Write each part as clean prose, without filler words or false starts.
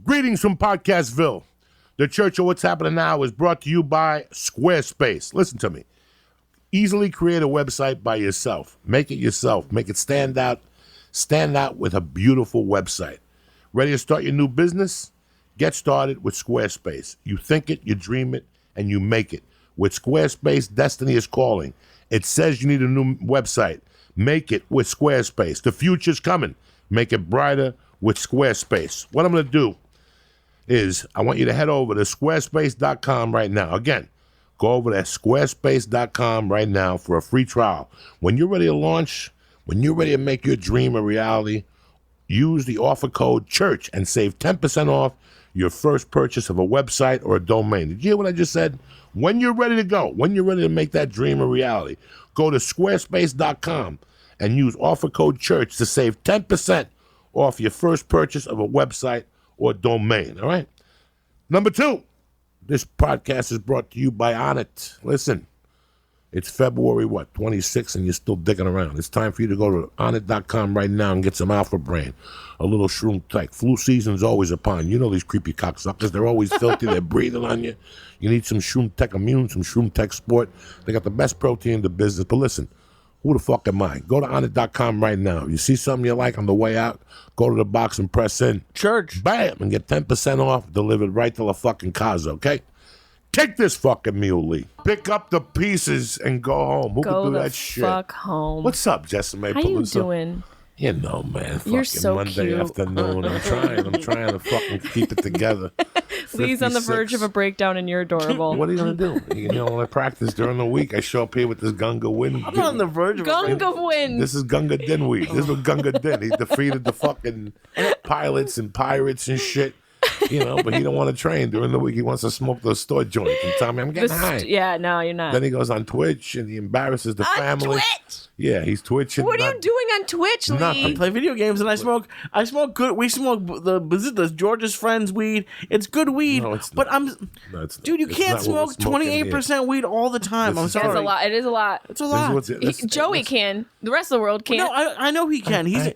Greetings from Podcastville. The Church of What's Happening Now is brought to you by Squarespace. Listen to me. Easily create a website by yourself. Make it yourself. Make it stand out. Stand out with a beautiful website. Ready to start your new business? Get started with Squarespace. You think it, you dream it, and you make it. With Squarespace, destiny is calling. It says you need a new website. Make it with Squarespace. The future's coming. Make it brighter with Squarespace. What I'm going to do is I want you to head over to squarespace.com right now. Again, go over to squarespace.com right now for a free trial. When you're ready to launch, when you're ready to make your dream a reality, use the offer code CHURCH and save 10% off your first purchase of a website or a domain. Did you hear what I just said? When you're ready to go, when you're ready to make that dream a reality, go to squarespace.com and use offer code CHURCH to save 10% off your first purchase of a website or domain, all right? Number 2, this podcast is brought to you by Onnit. Listen, it's February, 26th, and you're still digging around. It's time for you to go to Onnit.com right now and get some Alpha Brain, a little Shroom Tech. Flu season's always upon you. You know these creepy cocksuckers. They're always filthy. They're breathing on you. You need some Shroom Tech Immune, some Shroom Tech Sport. They got the best protein in the business. But listen, who the fuck am I? Go to Onnit.com right now. You see something you like on the way out, go to the box and press in. Church. Bam! And get 10% off delivered right to the fucking casa, okay? Take this fucking muley. Pick up the pieces and go home. Who can do that shit? Go the fuck home. What's up, Jessimae Peluso? How you doing? You know, man. You're fucking so Monday cute. afternoon. I'm trying to fucking keep it together. Please, on the verge of a breakdown, and you're adorable. What are you gonna do? You know, I practice during the week. I show up here with this Gunga Win. I'm on the verge of Gunga win. This is Gunga Dinweed. This is what Gunga did. He defeated the fucking pilots and pirates and shit. You know, but he don't want to train during the week. He wants to smoke those store joints and tell me I'm getting high. Yeah, no, you're not. Then he goes on Twitch and he embarrasses the family. Twitch? Yeah, he's twitching. What are you doing on Twitch, Lee? Nothing. I play video games and I smoke good. We smoke the George's Friends weed. It's good weed. No, it's but not. No, it's dude, you not. can't It's not what smoke we're smoking 28% weed all the time. I'm This is- sorry. It's a lot. It is a lot. It's a lot. Joey can. The rest of the world can't. No, I know he can. He's a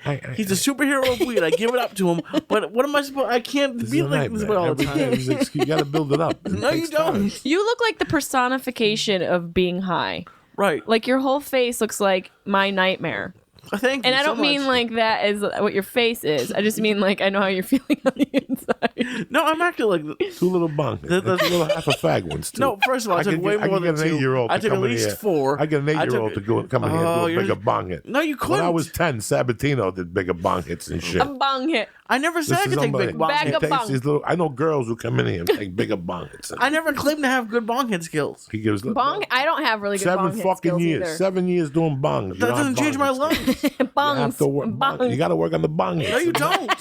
superhero of weed. I give it up to him. But what am I supposed? I can't be like this all the time. You got to build it up. No, you don't. You look like the personification of being high. Right. Like your whole face looks like my nightmare. Thank you. And I don't so mean much. like that as what your face is. I just mean like I know how you're feeling on the inside. No, I'm acting like 2 little bunks. 2 little half a fag ones too. No, first of all, I took way more than 2. 8-year-old. I took at least 4. I get an 8-year-old to come in here and do a bigger bong hit. No, you couldn't. When I was 10, Sabatino did bigger bong hits and shit. A bong hit. I never said I could take big bong Bag hits. of bong. These little, I know girls who come in here and take bigger bong hits. I never claimed to have good bong hit skills. He gives Bong? I don't have really good bong 7 hit fucking skills years. either. 7 years doing bongs. That doesn't change my lungs. Bongs. You have to work. Bongs. You got to work on the bong hits. No, you don't.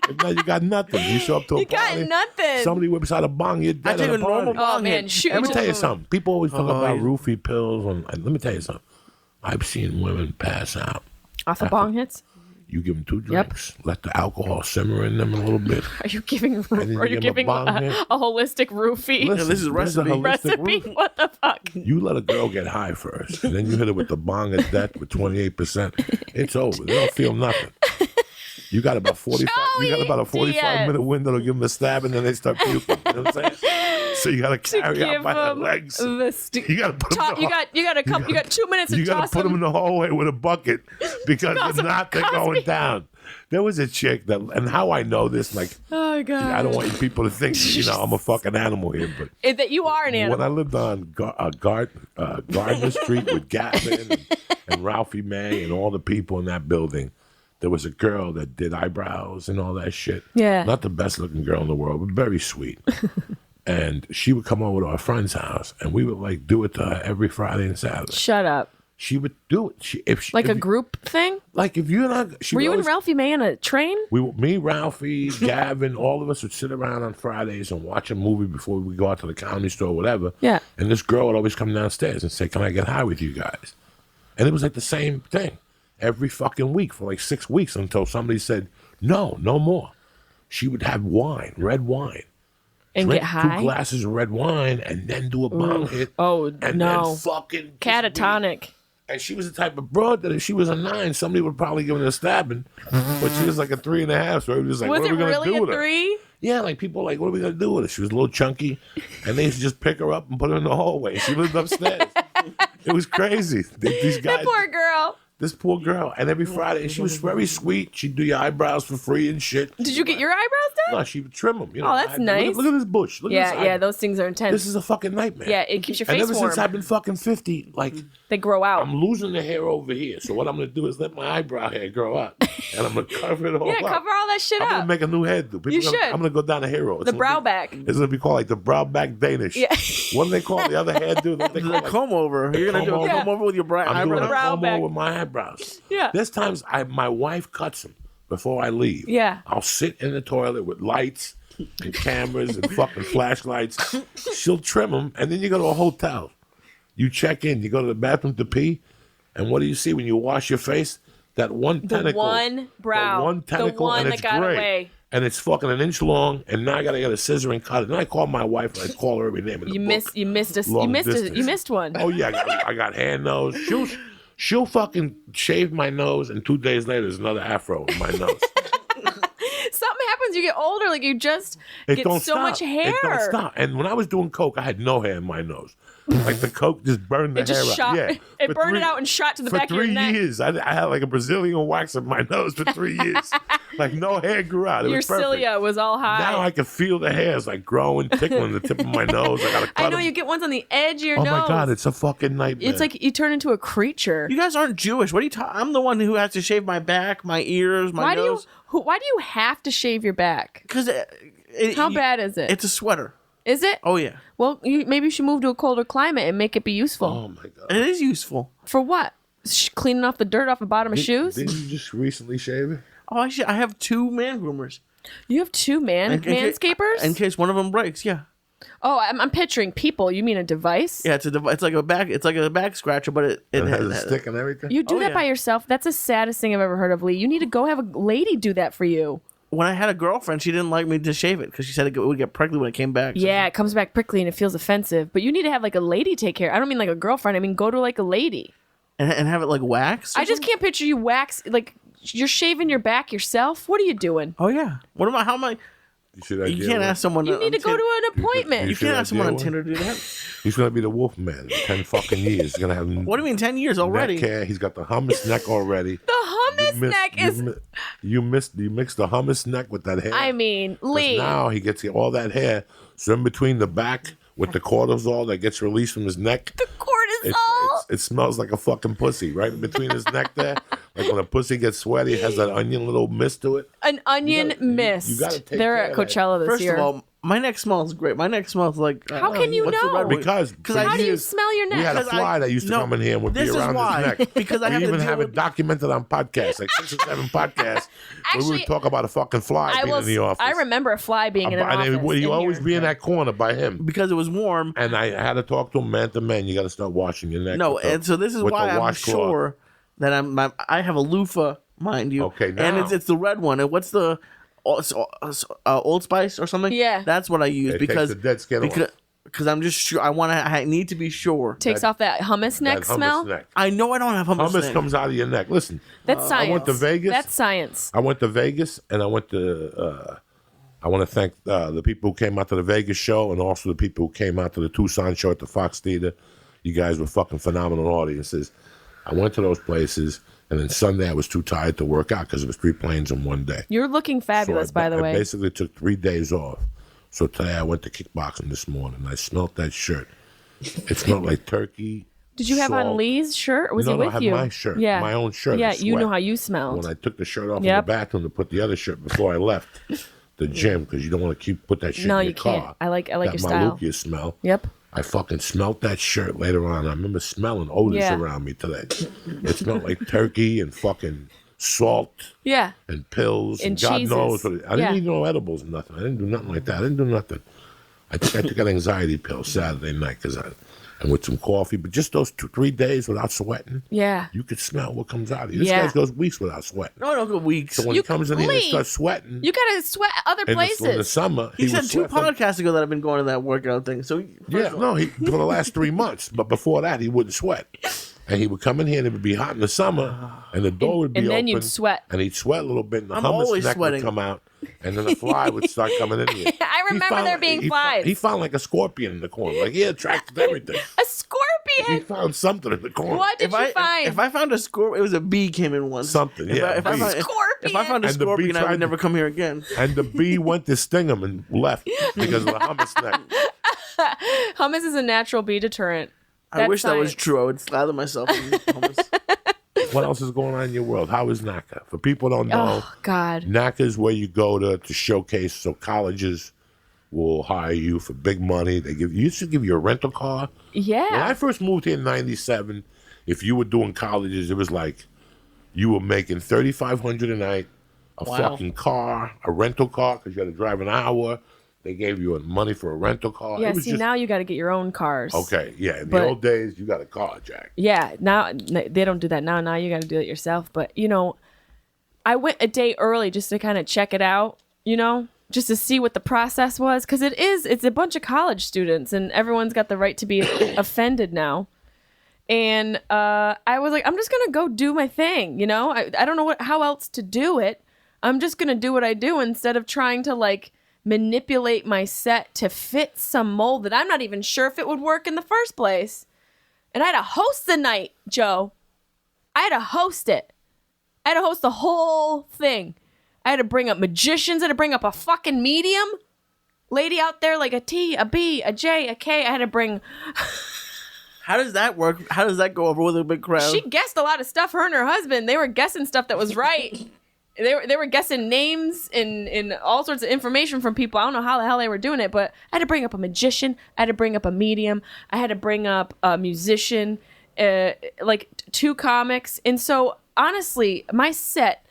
If not, you got nothing. You show up to a You got party, nothing. somebody whips out a bong, you're dead I take at a normal party. bong Oh man, hit. shoot. Let me tell you something. People always talk about yeah. roofie pills. And let me tell you something. I've seen women pass out. Off the bong hits? You give them 2 drinks, let the alcohol simmer in them a little bit. Are you giving then are you you give 'em a giving bong a hit. holistic roofie? Listen, this is a recipe. holistic Recipe? roofie. What the fuck? You let a girl get high first, and then you hit her with the bong of death with 28%. It's over. They don't feel nothing. You got about 45. You got about a 45-minute window to give them a stab, and then they start puking. You know what I'm saying? So you got to carry out Give by the them legs. the You got to put them. you got 2 minutes to You got toss to put them in them. the hallway with a bucket because Toss if 'em not, they're Cosby. going down. There was a chick that, and how I know this, like, Oh god. I don't want you people to think, I'm a fucking animal here, but That you are an animal. when I lived on Gardner Street with Gatman and Ralphie May and all the people in that building, there was a girl that did eyebrows and all that shit. Yeah. Not the best looking girl in the world, but very sweet. And she would come over to our friend's house, and we would like do it to her every Friday and Saturday. Shut up. She would do it. Like a group thing? Like if you're not, Were you and Ralphie May on a train? Me, Ralphie, Gavin, all of us would sit around on Fridays and watch a movie before we go out to the comedy store or whatever. Yeah. And this girl would always come downstairs and say, "Can I get high with you guys?" And it was like the same thing every fucking week for like 6 weeks until somebody said, "No, no more." She would have wine, red wine. And Drink get high? 2 glasses of red wine and then do a bong hit. Oh, and no. then fucking Catatonic. And she was the type of broad that if she was a 9, somebody would probably give her a stabbing. But she was like a 3.5. So it was like, Was what it are we gonna really do a with her? 3? Yeah, like people were like, what are we gonna do with her? She was a little chunky, and they used to just pick her up and put her in the hallway. She lived upstairs. It was crazy. These guys, That poor girl. this poor girl, and every Friday, and she was very sweet. She'd do your eyebrows for free and shit. Did you get your eyebrows done? No, she would trim them. You know, Oh, that's nice. Look at this bush. Look at this Yeah, eyebrow. those things are intense. This is a fucking nightmare. Yeah, it keeps your And face ever warm. since I've been fucking 50, like, They grow out. I'm losing the hair over here. So what I'm gonna do is let my eyebrow hair grow out, and I'm gonna cover it all Yeah, up. cover all that shit I'm gonna up. make a new hairdo. People You gonna- should. I'm gonna go down the hero. The brow back. It's gonna be called like the brow back Danish. Yeah. What do they call the other hairdo? What they call, The like, comb over. You're gonna do a Comb comb over. over with your I'm doing a eyebrows. brow comb back. over with my eyebrows. Yeah. There's times my wife cuts them before I leave. Yeah. I'll sit in the toilet with lights and cameras and fucking flashlights. She'll trim them, and then you go to a hotel. You check in. You go to the bathroom to pee, and what do you see when you wash your face? That one The tentacle. one brow. The one tentacle, one and that it's got gray. away. And it's fucking an inch long, and now I gotta get a scissor and cut it. And I call my wife, and I call her every name in the book. You missed Long distance. you missed one. Oh yeah, I got hair nose. She'll fucking shave my nose, and 2 days later there's another afro in my nose. Something happens. You get older. Like you just It get don't so stop. much hair. It don't stop. And when I was doing coke, I had no hair in my nose. Like the coke just burned the It just hair shot. out. Yeah, It For burned it out and shot to the for back of your 3 neck. years. I had like a Brazilian wax in my nose for 3 years. Like no hair grew out. It Your was perfect. cilia was all high. Now I can feel the hairs like growing, tickling the tip of my nose. I gotta cut I know 'em. you get ones on the edge of your Oh nose. my god, it's a fucking nightmare. It's like you turn into a creature. You guys aren't Jewish. What are you talking? I'm the one who has to shave my back, my ears, my nose. Why do you have to shave your back? Because How bad is it? It's a sweater. Is it? Oh yeah, Well, maybe you should move to a colder climate and make it be useful. oh my god. it is useful. For what? Cleaning off the dirt off the bottom of shoes? Didn't you just recently shave it? Oh, I have 2 man groomers. You have two manscapers? In case one of them breaks. Yeah. Oh, I'm picturing people. You mean a device? Yeah, it's like a back scratcher, but it It has a stick and everything. You do Oh, that yeah. by yourself? That's the saddest thing I've ever heard of, Lee. You need to go have a lady do that for you. When I had a girlfriend, she didn't like me to shave it because she said it would get prickly when it came back. So- Yeah, it comes back prickly and it feels offensive. But you need to have like a lady take care. I don't mean like a girlfriend. I mean go to like a lady. and have it like waxed. or I just something? can't picture you like you're shaving your back yourself. What are you doing? Oh yeah. What am I? How am I? You can't ask someone. You need to go to an appointment. You should can't ask someone on idea Tinder to do that. He's gonna be the wolf man in 10 fucking years. He's gonna have What do you mean? 10 years already? neck hair. He's got the hummus neck already. The hummus neck is. You mix the hummus neck with that hair. I mean, 'Cause Lee. now he gets all that hair. So in between the back with the cortisol that gets released from his neck. The cortisol. It smells like a fucking pussy right in between his neck there. Like when a pussy gets sweaty, it has that onion little mist to it. An onion mist. you gotta take They're care at of that. Coachella this First year. of all, my neck smells great. My neck smells like. How can you what's the know? right word? Because for how do you years, smell your we had neck? a fly that used to no, come in here and would be this is around why. his neck. Because I we have to even deal have it with- documented on podcasts, like 6 or 7 podcasts, where we Actually, would talk about a fucking fly being in the office. I remember a fly being in an office. And he in always here. be in that corner by him. Because it was warm. And I had to talk to him man to man. You got to start washing your neck. No, with the- and so this is with the why I'm washcloth. sure that I have a loofah, mind you. Okay, and now. it's the red one. And what's the Old Spice or something? Yeah. that's what I use It takes because the dead skin off. because I'm just sure I need to be sure. Takes off that hummus neck That hummus smell. neck. I know I don't have hummus. Hummus neck. comes out of your neck. Listen, That's science. I went to Vegas. That's science. I went to Vegas, and I went to. I want to thank the people who came out to the Vegas show, and also the people who came out to the Tucson show at the Fox Theater. You guys were fucking phenomenal audiences. I went to those places, and then Sunday I was too tired to work out because it was 3 planes in one day. You're looking fabulous, So by the I way. basically took 3 days off. So today I went to kickboxing this morning. And I smelled that shirt. It smelled like turkey. Did you have on salt. Lee's shirt? Or was No, he no, I with had you? my shirt, Yeah, my own shirt, Yeah, the you know sweat. how you smelled. When I took the shirt off in Yep. the bathroom to put the other shirt before I left the gym, because you don't want to put that shit No, in your you can't. car. I like your that style. Malukia smell. Yep. I fucking smelled that shirt later on. I remember smelling odors Yeah. around me today. It smelled like turkey and fucking salt Yeah. and pills and, And God cheeses. knows what. I didn't Yeah. eat no edibles and nothing. I didn't do nothing like that. I didn't do nothing. I think I took an anxiety pill Saturday night and with some coffee, but just those 2-3 days without sweating, Yeah. you could smell what comes out of you. This Yeah. guy goes weeks without sweating. No, I don't go weeks. So when You he comes in here and Lee, starts sweating, You gotta sweat other in the places. summer, He said would 2 sweat from- podcasts ago that I've been going to that workout thing. So Yeah, no, for the last 3 months. But before that, he wouldn't sweat. And he would come in here and it would be hot in the summer, and the door would be and then open. you'd sweat. And he'd sweat a little bit, and the I'm hummus always neck sweating. would come out. and then a fly would start coming in here. I remember there being flies. He found like a scorpion in the corner. Like he attracted everything. A scorpion? He found something in the corner. What did you find? If I found a scorpion, it was a bee came in once. Something, yeah. If I found a scorpion, I would never come here again. And the bee went to sting him and left because of the hummus neck. Hummus is a natural bee deterrent. I wish that was true. I would slather myself in hummus. What else is going on in your world? How is NACA? For people who don't know, Oh, God. NACA is where you go to showcase, so colleges will hire you for big money. They used to give you a rental car. Yeah. When I first moved here in '97, if you were doing colleges, it was like you were making $3,500 a night, a fucking car, a rental car, because you had to drive an hour. They gave you money for a rental car. Yeah, see, now you got to get your own cars. Okay, yeah. In the old days, you got a car, Jack. Yeah, now they don't do that now. Now you got to do it yourself. But, I went a day early just to kind of check it out, just to see what the process was. Because it's a bunch of college students, and everyone's got the right to be offended now. And I was like, I'm just going to go do my thing, I don't know how else to do it. I'm just going to do what I do instead of trying to, manipulate my set to fit some mold that I'm not even sure if it would work in the first place. And I had to host the night, Joe. I had to host it. I had to host the whole thing. I had to bring up magicians. I had to bring up a fucking medium. Lady out there like a T, a B, a J, a K. I had to bring... How does that work? How does that go over with a big crowd? She guessed a lot of stuff. Her and her husband, they were guessing stuff that was right. They were guessing names and all sorts of information from people. I don't know how the hell they were doing it, but I had to bring up a magician. I had to bring up a medium. I had to bring up a musician, 2 comics. And so, honestly, my set,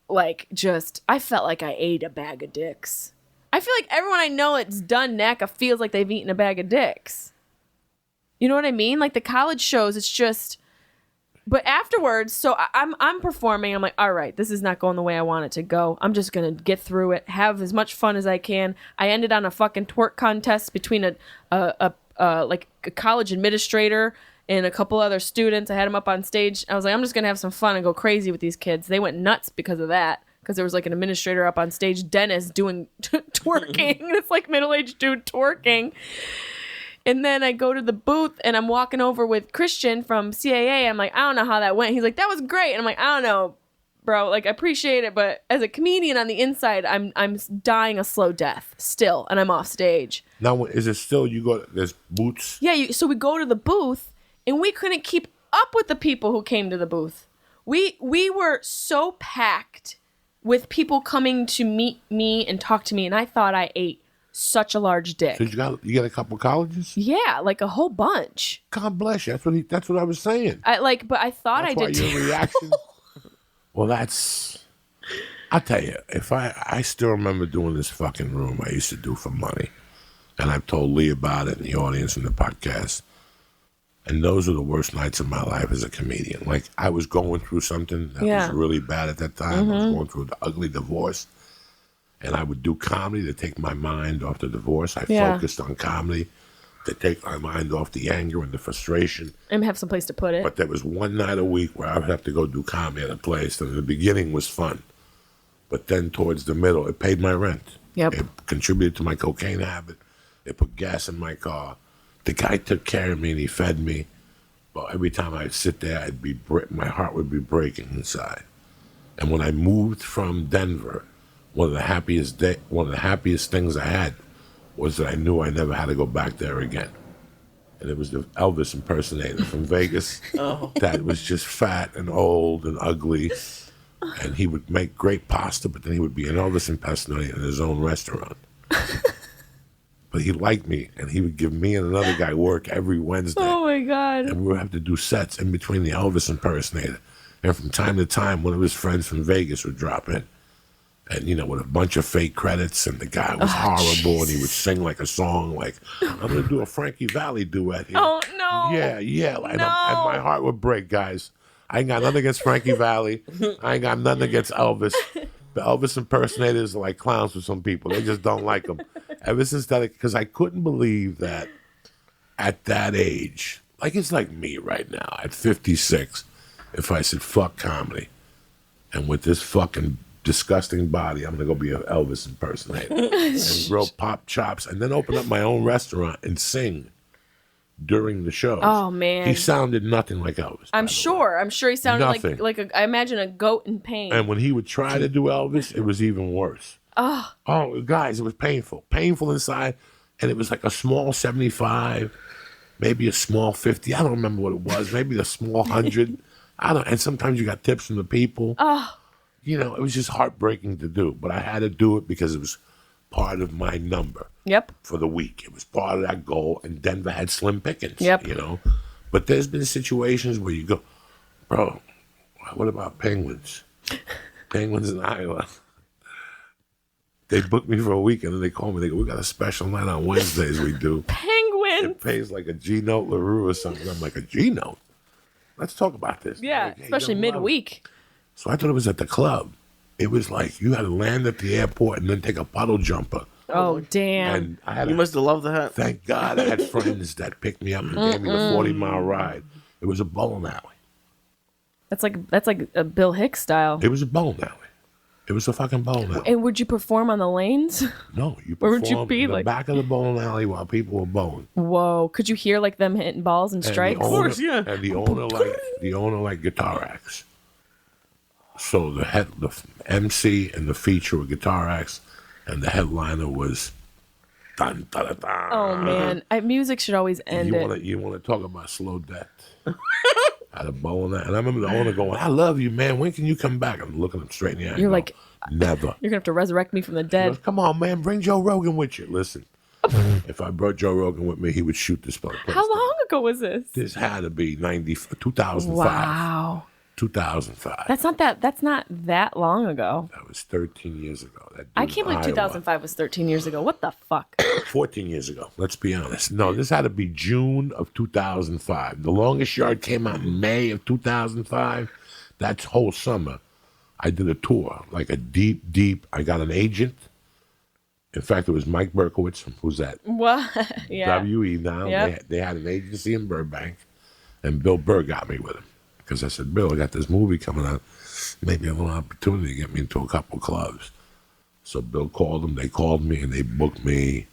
I felt like I ate a bag of dicks. I feel like everyone I know that's done NACA feels like they've eaten a bag of dicks. You know what I mean? Like the college shows, it's just... But afterwards, so I'm performing. I'm like, all right, this is not going the way I want it to go. I'm just going to get through it, have as much fun as I can. I ended on a fucking twerk contest between a college administrator and a couple other students. I had them up on stage. I was like, I'm just going to have some fun and go crazy with these kids. They went nuts because of that, because there was an administrator up on stage, Dennis, doing twerking. It's middle-aged dude twerking. And then I go to the booth and I'm walking over with Christian from CAA. I'm like, I don't know how that went. He's like, that was great. And I'm like, I don't know, bro. I appreciate it. But as a comedian on the inside, I'm dying a slow death still. And I'm off stage. Now, is it still, there's booths? Yeah. So we go to the booth and we couldn't keep up with the people who came to the booth. We were so packed with people coming to meet me and talk to me. And I thought I ate such a large dick. So you got a couple colleges? Yeah, a whole bunch. God bless you. That's what I was saying. But I thought that's I did why your reaction. Well, I'll tell you, if I still remember doing this fucking room I used to do for money, and I've told Lee about it in the audience in the podcast, and those are the worst nights of my life as a comedian. I was going through something that was really bad at that time. I was going through the ugly divorce. And I would do comedy to take my mind off the divorce. I focused on comedy to take my mind off the anger and the frustration. And have some place to put it. But there was one night a week where I would have to go do comedy at a place. And the beginning was fun. But then towards the middle, it paid my rent. Yep. It contributed to my cocaine habit. It put gas in my car. The guy took care of me and he fed me. But every time I'd sit there, my heart would be breaking inside. And when I moved from Denver, one of the happiest things I had was that I knew I never had to go back there again. And it was the Elvis impersonator from Vegas that was just fat and old and ugly. And he would make great pasta, but then he would be an Elvis impersonator in his own restaurant. But he liked me, and he would give me and another guy work every Wednesday. Oh, my God. And we would have to do sets in between the Elvis impersonator. And from time to time, one of his friends from Vegas would drop in. And, with a bunch of fake credits, and the guy was horrible, and he would sing a song I'm going to do a Frankie Valli duet here. Oh, no. Yeah. And my heart would break, guys. I ain't got nothing against Frankie Valli. I ain't got nothing against Elvis. The Elvis impersonators are like clowns for some people. They just don't like them. Ever since that, because I couldn't believe that at that age, it's like me right now, at 56, if I said, fuck comedy, and with this fucking disgusting body. I'm gonna go be an Elvis impersonator and grow pop chops, and then open up my own restaurant and sing during the shows. Oh man, he sounded nothing like Elvis. I'm sure he sounded Nothing. like I imagine a goat in pain. And when he would try to do Elvis, it was even worse. Oh, guys, it was painful inside, and it was like a small 75, maybe a small 50. I don't remember what it was. Maybe a small 100. I don't. And sometimes you got tips from the people. You know, it was just heartbreaking to do, but I had to do it because it was part of my number. Yep. For the week, it was part of that goal, and Denver had slim pickings. Yep. You know, but there's been situations where you go, bro, what about Penguins? Penguins in Iowa. They booked me for a week, and then they call me. They go, we got a special night on Wednesdays. We do. Penguins. It pays like a G note LaRue or something. I'm like, a G note? Let's talk about this. Yeah, Like, hey, especially midweek. So I thought it was at the club. It was like you had to land at the airport and then take a puddle jumper. Oh damn! And I had You must have loved that. Thank God I had friends that picked me up and gave me the 40-mile ride. It was a bowling alley. That's like a Bill Hicks style. It was a bowling alley. It was a fucking bowling alley. And would you perform on the lanes? No, you Where would you performed be, in the like- back of the bowling alley while people were bowling. Whoa! Could you hear like them hitting balls and And strikes? the owner, course, yeah. And the owner like guitar acts. So the MC and the feature were guitar acts, and the headliner was dun dun dun. Dun. Oh man, music should always end it. You want to talk about slow death? At a bowling alley, and I remember the owner going, "I love you, man. When can you come back?" I'm looking him straight in the eye. You're like, never. You're gonna have to resurrect me from the He dead. goes, come on, man, bring Joe Rogan with you. Listen, if I brought Joe Rogan with me, he would shoot this place. How long ago was this? This had to be 2005. Wow. 2005. That's not that long ago. That was 13 years ago. That I dude can't in believe Iowa. 2005 was 13 years ago. What the fuck? 14 years ago. Let's be honest. No, this had to be June of 2005. The Longest Yard came out in May of 2005. That's whole summer. I did a tour, like a deep. I got an agent. In fact, it was Mike Berkowitz. Who's that? What? Yeah. WE now. Yep. They had an agency in Burbank, and Bill Burr got me with him. Because I said, Bill, I got this movie coming out. Maybe a little opportunity to get me into a couple clubs. So Bill called them. They called me, and they booked me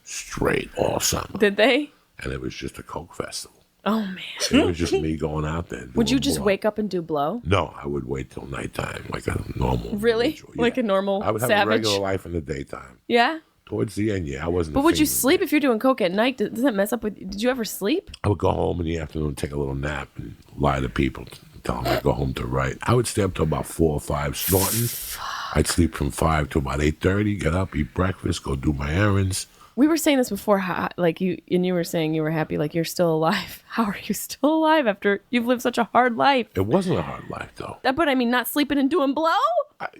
straight all summer. Did they? And it was just a Coke festival. Oh man. It was just me going out there. Would you doing just blow. wake up and do blow? No, I would wait till nighttime, like a normal. Really? individual. Like a normal I would have savage? a regular life in the daytime. Yeah. Towards the end, I wasn't. But a would you fiend. sleep if you're doing coke at night? Does that mess up with? Did you ever sleep? I would go home in the afternoon, take a little nap, and lie to people, tell them I'd go home to write. I would stay up till about 4 or 5 snorting. I'd sleep from 5 to about 8:30. Get up, eat breakfast, go do my errands. We were saying this before, like you were saying you were happy, like you're still alive. How are you still alive after you've lived such a hard life? It wasn't a hard life though. But I mean, not sleeping and doing blow?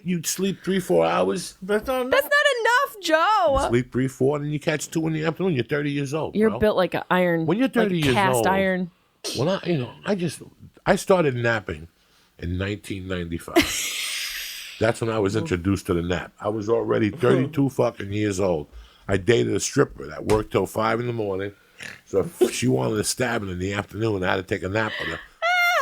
You'd sleep 3-4 hours. That's not That's not enough, Joe. Sleep 3-4, and then you catch 2 in the afternoon. You're 30 years old. You're bro. built like an iron. When you're 30 like years cast old. iron. When I started napping in 1995. That's when I was introduced to the nap. I was already 32 fucking years old. I dated a stripper that worked till 5 in the morning. So if she wanted to stab it in the afternoon, I had to take a nap with her.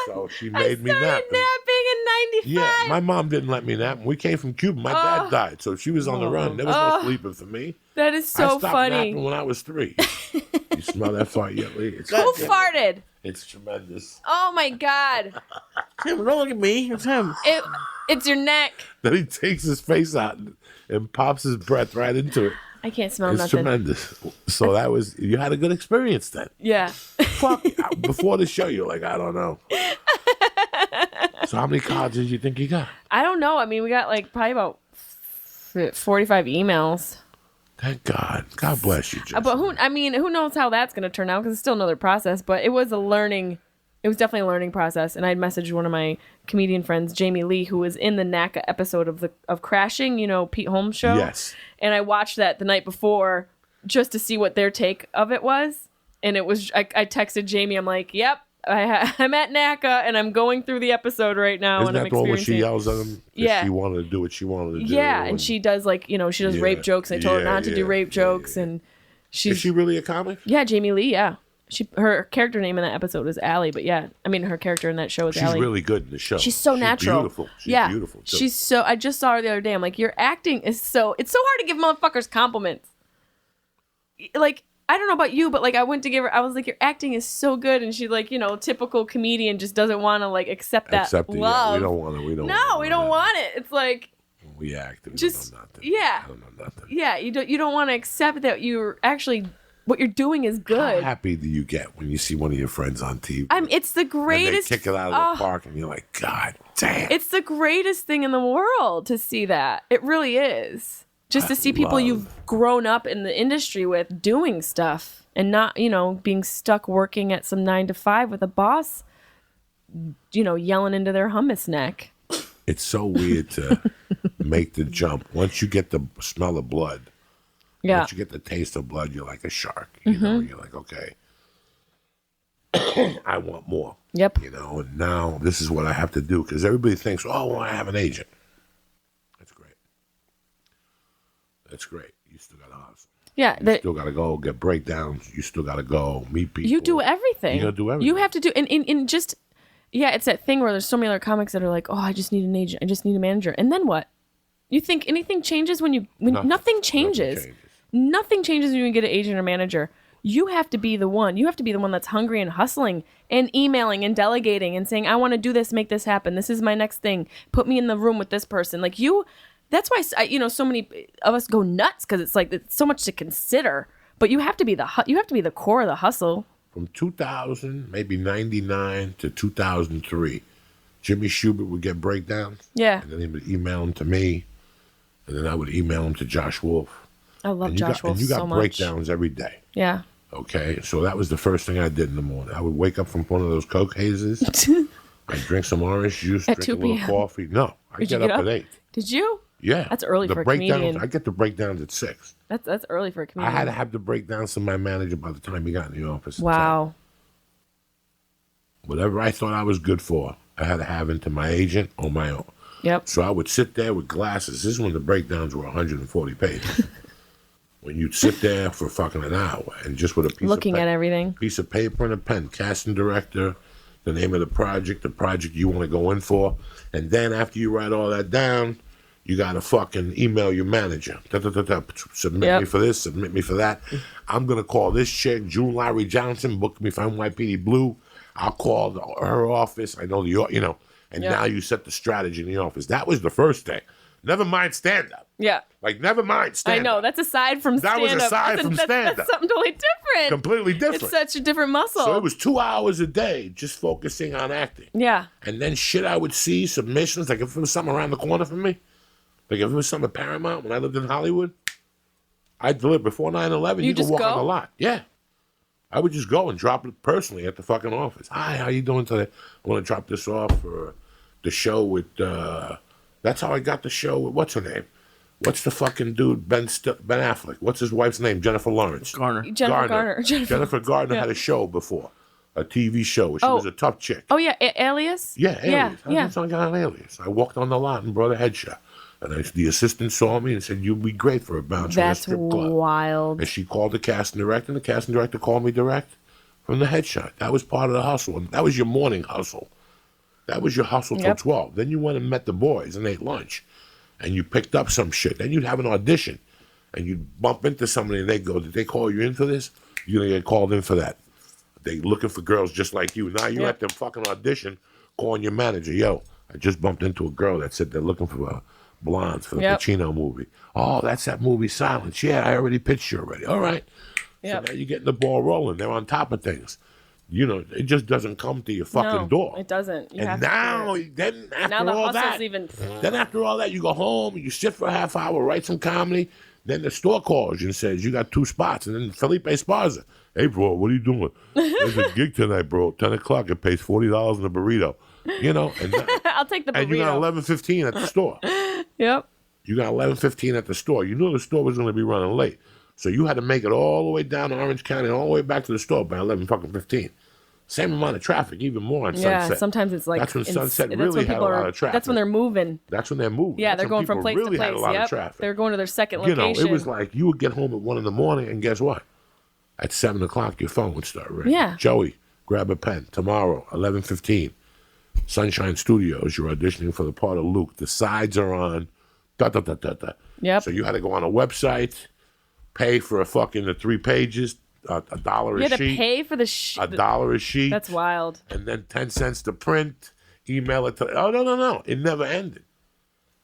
So she made me Started nap. napping in 95. Yeah, my mom didn't let me nap. We came from Cuba. My dad died, so she was on the run. There was no sleeping for me. That is I so stopped funny. napping when I was 3. You smell that fart yet, Lee? It's, Who farted? it's tremendous. Oh my god. him. Don't look at me. It's him. It's your neck. Then he takes his face out and pops his breath right into it. I can't smell It's nothing. tremendous. So that was, you had a good experience then. Yeah. Fuck, before the show, you're like, I don't know. So how many cards did you think you got? I don't know. I mean, we got like probably about 45 emails. Thank God. God bless you, Jessica. But who knows how that's going to turn out because it's still another process. But it was definitely a learning process. And I'd messaged one of my comedian friends, Jamie Lee, who was in the NACA episode of Crashing, Pete Holmes' show. Yes. And I watched that the night before just to see what their take of it was. And it was, I texted Jamie, I'm like, yep, I'm at NACA and I'm going through the episode right now. Isn't and I'm that the one where she experiencing. yells at him? 'Cause Yeah. She wanted to do what she wanted to do. Yeah, and she does she does Yeah, rape jokes. I told her yeah, not to do yeah, rape yeah, jokes, yeah. and Is she really a comic? yeah, Jamie Lee, yeah. Her character name in that episode is Allie, but yeah, I mean her character in that show is Allie. She's really good in the show. She's so natural. Beautiful. She's beautiful too. She's so. I just saw her the other day. I'm like, your acting is so. It's so hard to give motherfuckers compliments. Like, I don't know about you, but like I went to give her. I was like, your acting is so good, and she like, typical comedian just doesn't want to like accept that love. Yeah, we don't want to. We don't want it. It's like we act. We just don't know nothing. yeah. I don't know nothing. Yeah, you don't want to accept that you're actually. What you're doing is good. How happy do you get when you see one of your friends on TV? It's the greatest. And they kick it out of the park, and you're like, God damn! It's the greatest thing in the world to see that. It really is. Just to see people you've grown up in the industry with doing stuff and not, being stuck working at some 9 to 5 with a boss, yelling into their hummus neck. It's so weird to make the jump once you get the smell of blood. Yeah. Once you get the taste of blood, you're like a shark. You're like, okay, I want more. Yep. And now this is what I have to do because everybody thinks, oh, well, I have an agent. That's great. That's great. You still got to hustle. Yeah. You still got to go get breakdowns. You still got to go meet people. You do everything. You got to do everything. You have to do, and just, it's that thing where there's so many other comics that are like, oh, I just need an agent. I just need a manager. And then what? You think anything changes when nothing changes. Nothing changes when you get an agent or manager. You have to be the one. You have to be the one that's hungry and hustling and emailing and delegating and saying, I want to do this, make this happen. This is my next thing. Put me in the room with this person. Like that's why, so many of us go nuts because it's like, it's so much to consider, but you have to be the core of the hustle. From 2000, maybe 99 to 2003, Jimmy Schubert would get breakdowns. Yeah. And then he would email them to me. And then I would email them to Josh Wolf. I love Josh Wolf so much. And you got breakdowns every day. Yeah. Okay, so that was the first thing I did in the morning. I would wake up from one of those Coke hazes. I'd drink some orange juice, at drink a little coffee. No, I'd get up at 8. Did you? Yeah. That's early for a comedian. I get the breakdowns at 6. That's early for a comedian. I had to have the breakdowns to my manager by the time he got in the office. Wow. Whatever I thought I was good for, I had to have into my agent on my own. Yep. So I would sit there with glasses. This is when the breakdowns were 140 pages. When you'd sit there for fucking an hour and just with a looking at everything, piece of paper and a pen, casting director, the name of the project you want to go in for, and then after you write all that down, you got to fucking email your manager. Submit me for this, submit me for that. I'm gonna call this chick, June Larry Johnson, book me for NYPD Blue. I'll call her office. I know now you set the strategy in the office. That was the first thing. Never mind stand-up. Yeah. Like, never mind stand-up. I know. That's aside from stand-up. That was aside from stand-up. That's something totally different. Completely different. It's such a different muscle. So it was 2 hours a day just focusing on acting. Yeah. And then shit I would see, submissions, like if it was something around the corner from me, like if it was something at Paramount when I lived in Hollywood, I'd deliver before 9/11. You could walk on the lot. Yeah. I would just go and drop it personally at the fucking office. Hi, how you doing today? I want to drop this off for the show with, that's how I got the show with, what's her name? What's the fucking dude, Ben Affleck? What's his wife's name? Jennifer Lawrence. Jennifer Garner. Jennifer Garner had a show before, a TV show. She was a tough chick. Oh, yeah, Alias? Yeah, Alias. I got an Alias. I walked on the lot and brought a headshot. And the assistant saw me and said, you'd be great for a bouncer in a strip club. That's wild. And she called the casting director, and the casting director called me direct from the headshot. That was part of the hustle. And that was your morning hustle. That was your hustle till 12. Then you went and met the boys and ate lunch. And you picked up some shit. Then you'd have an audition. And you'd bump into somebody and they'd go, did they call you in for this? You're going to get called in for that. They looking for girls just like you. Now you're at the fucking audition calling your manager. Yo, I just bumped into a girl that said they're looking for blondes for the Pacino movie. Oh, that's that movie Silence. Yeah, I already pitched you already. All right. So now you're getting the ball rolling. They're on top of things. It just doesn't come to your fucking door. It doesn't. Then after all that, you go home, you sit for a half hour, write some comedy. Then the store calls you and says, you got 2 spots. And then Felipe Esparza, hey, bro, what are you doing? There's a gig tonight, bro. 10 o'clock, it pays $40 in a burrito. And I'll take the burrito. And you got 11:15 at the store. Yep. You got 11:15 at the store. You knew the store was going to be running late. So you had to make it all the way down to Orange County, all the way back to the store by 11:15. Same amount of traffic, even more on Sunset. Yeah, sometimes it's like that's when Sunset really had a lot of traffic. That's when they're moving. That's when they're moving. Yeah, they're going from place to place. Had a lot of traffic. They're going to their second location. It was like you would get home at 1 a.m. and guess what? At 7 o'clock, your phone would start ringing. Yeah. Joey, grab a pen. Tomorrow, 11:15, Sunshine Studios. You're auditioning for the part of Luke. The sides are on. Da da da da da. Yep. So you had to go on a website, pay for the 3 pages, $1 You a had to sheet. pay for the $1 a sheet. That's wild. And then 10 cents to print. Email it to. Oh no! It never ended.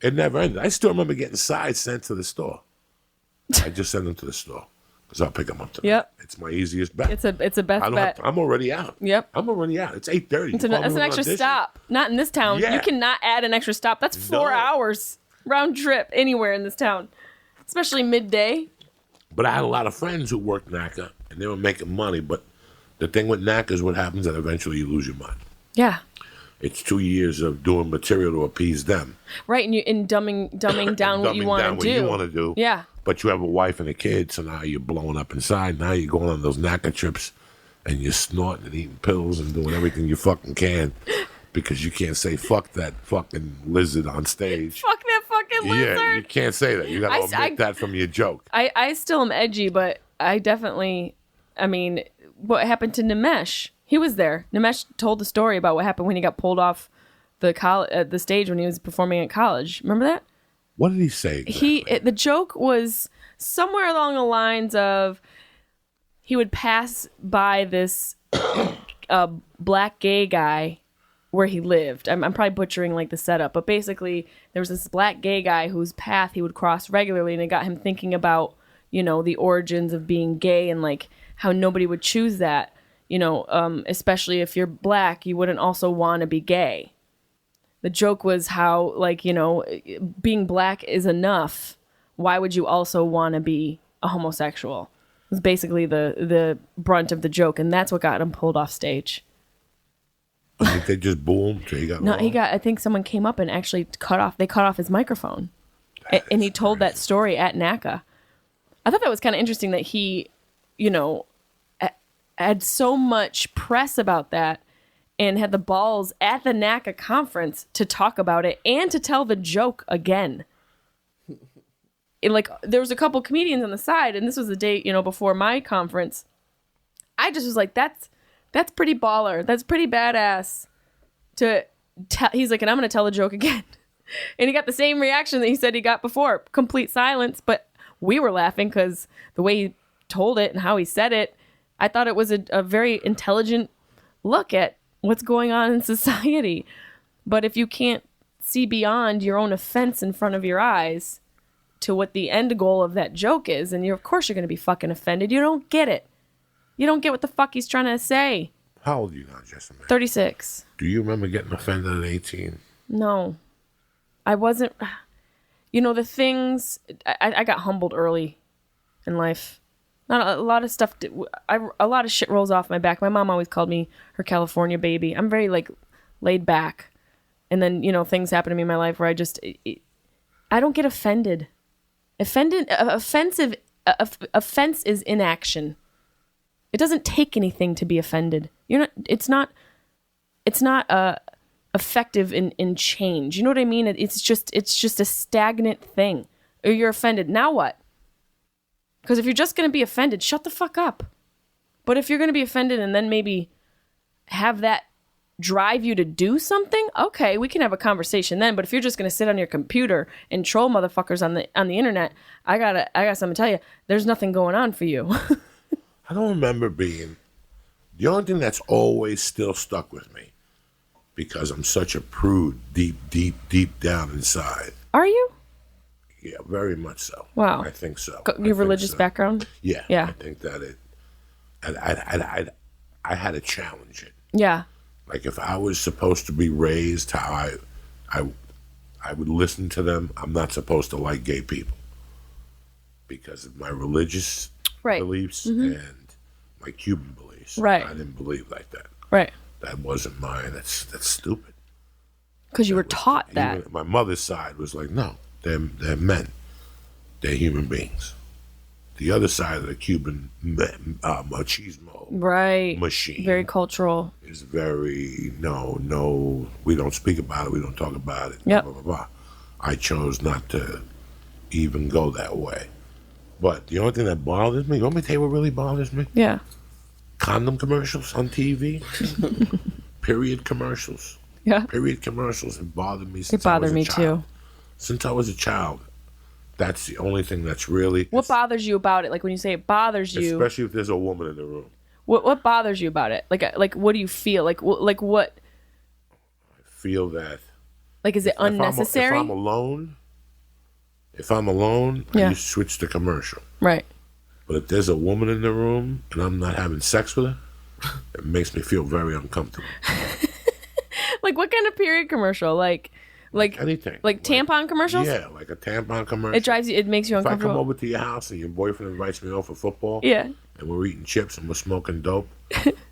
It never ended. I still remember getting sides sent to the store. I just send them to the store because I'll pick them up tonight. Yep. It's my easiest bet. It's a best bet. I'm already out. Yep. I'm already out. It's 8:30. It's an extra stop. Not in this town. Yeah. You cannot add an extra stop. That's 4 hours round trip anywhere in this town, especially midday. But I had a lot of friends who worked NACA, and they were making money. But the thing with NACA is what happens that eventually you lose your mind. Yeah. It's 2 years of doing material to appease them. Right, and dumbing down what you want to do. Yeah. But you have a wife and a kid, so now you're blowing up inside. Now you're going on those NACA trips, and you're snorting and eating pills and doing everything you fucking can because you can't say fuck that fucking lizard on stage. Fuck that fucking lizard. Yeah, you can't say that. You got to omit that from your joke. I still am edgy, but I definitely, what happened to Nimesh? He was there. Nimesh told the story about what happened when he got pulled off the stage when he was performing at college. Remember that? What did he say exactly? The joke was somewhere along the lines of he would pass by this black gay guy where he lived. I'm probably butchering like the setup, but basically there was this black gay guy whose path he would cross regularly, and it got him thinking about, the origins of being gay and like how nobody would choose that. Especially if you're black, you wouldn't also want to be gay. The joke was how, being black is enough. Why would you also want to be a homosexual? It was basically the brunt of the joke, and that's what got him pulled off stage. I think they just boo him till he got wrong. I think someone came up and actually cut off his microphone. And he told that story at NACA. I thought that was kind of interesting that he, had so much press about that and had the balls at the NACA conference to talk about it and to tell the joke again. There was a couple comedians on the side, and this was the day, before my conference. I just was like, that's pretty baller. That's pretty badass to tell. He's like, and I'm going to tell the joke again. And he got the same reaction that he said he got before. Complete silence. But we were laughing because the way he told it and how he said it, I thought it was a very intelligent look at what's going on in society. But if you can't see beyond your own offense in front of your eyes to what the end goal of that joke is, and of course you're going to be fucking offended. You don't get it. You don't get what the fuck he's trying to say. How old are you now, Jessimae? 36. Do you remember getting offended at 18? No. I wasn't. The things. I got humbled early in life. Not a lot of stuff. A lot of shit rolls off my back. My mom always called me her California baby. I'm very laid back, and then things happen to me in my life where I don't get offended. Offense is inaction. It doesn't take anything to be offended. It's not effective in change. You know what I mean? It's just a stagnant thing. Or you're offended. Now what? Because if you're just going to be offended, shut the fuck up. But if you're going to be offended and then maybe have that drive you to do something, okay, we can have a conversation then. But if you're just going to sit on your computer and troll motherfuckers on the internet, I got something to tell you. There's nothing going on for you. I don't remember being. The only thing that's always still stuck with me, because I'm such a prude deep down inside. Are you? Yeah, very much so. Wow. I think so. Your religious background? Yeah. Yeah. I think that I had to challenge it. Yeah. Like if I was supposed to be raised how I would listen to them, I'm not supposed to like gay people because of my religious beliefs and my Cuban beliefs. Right. I didn't believe like that. Right. That wasn't mine. That's stupid. Because you were taught that. Even my mother's side was like, no, they're men. They're human beings. The other side of the Cuban machismo machine. Very cultural. Is very, no, we don't speak about it. We don't talk about it. Yep. Blah, blah, blah, blah. I chose not to even go that way. But the only thing that bothers me, you want me to tell you what really bothers me? Yeah. Condom commercials on TV. Period commercials. Yeah. Period commercials have bothered me It since I was bothered a me child. too. Since I was a child. That's the only thing that's really... What bothers you about it? Like when you say it bothers you, Especially if there's a woman in the room. what bothers you about it? Like what do you feel? Like what? I feel that... Like is it unnecessary? If I'm alone, Yeah. I switch to commercial. Right. But if there's a woman in the room and I'm not having sex with her, it makes me feel very uncomfortable. Like what kind of period commercial? Like Anything. Like tampon commercials? Yeah, like a tampon commercial. It makes you If I uncomfortable. come over to your house and your boyfriend invites me over for football, Yeah. and we're eating chips and we're smoking dope,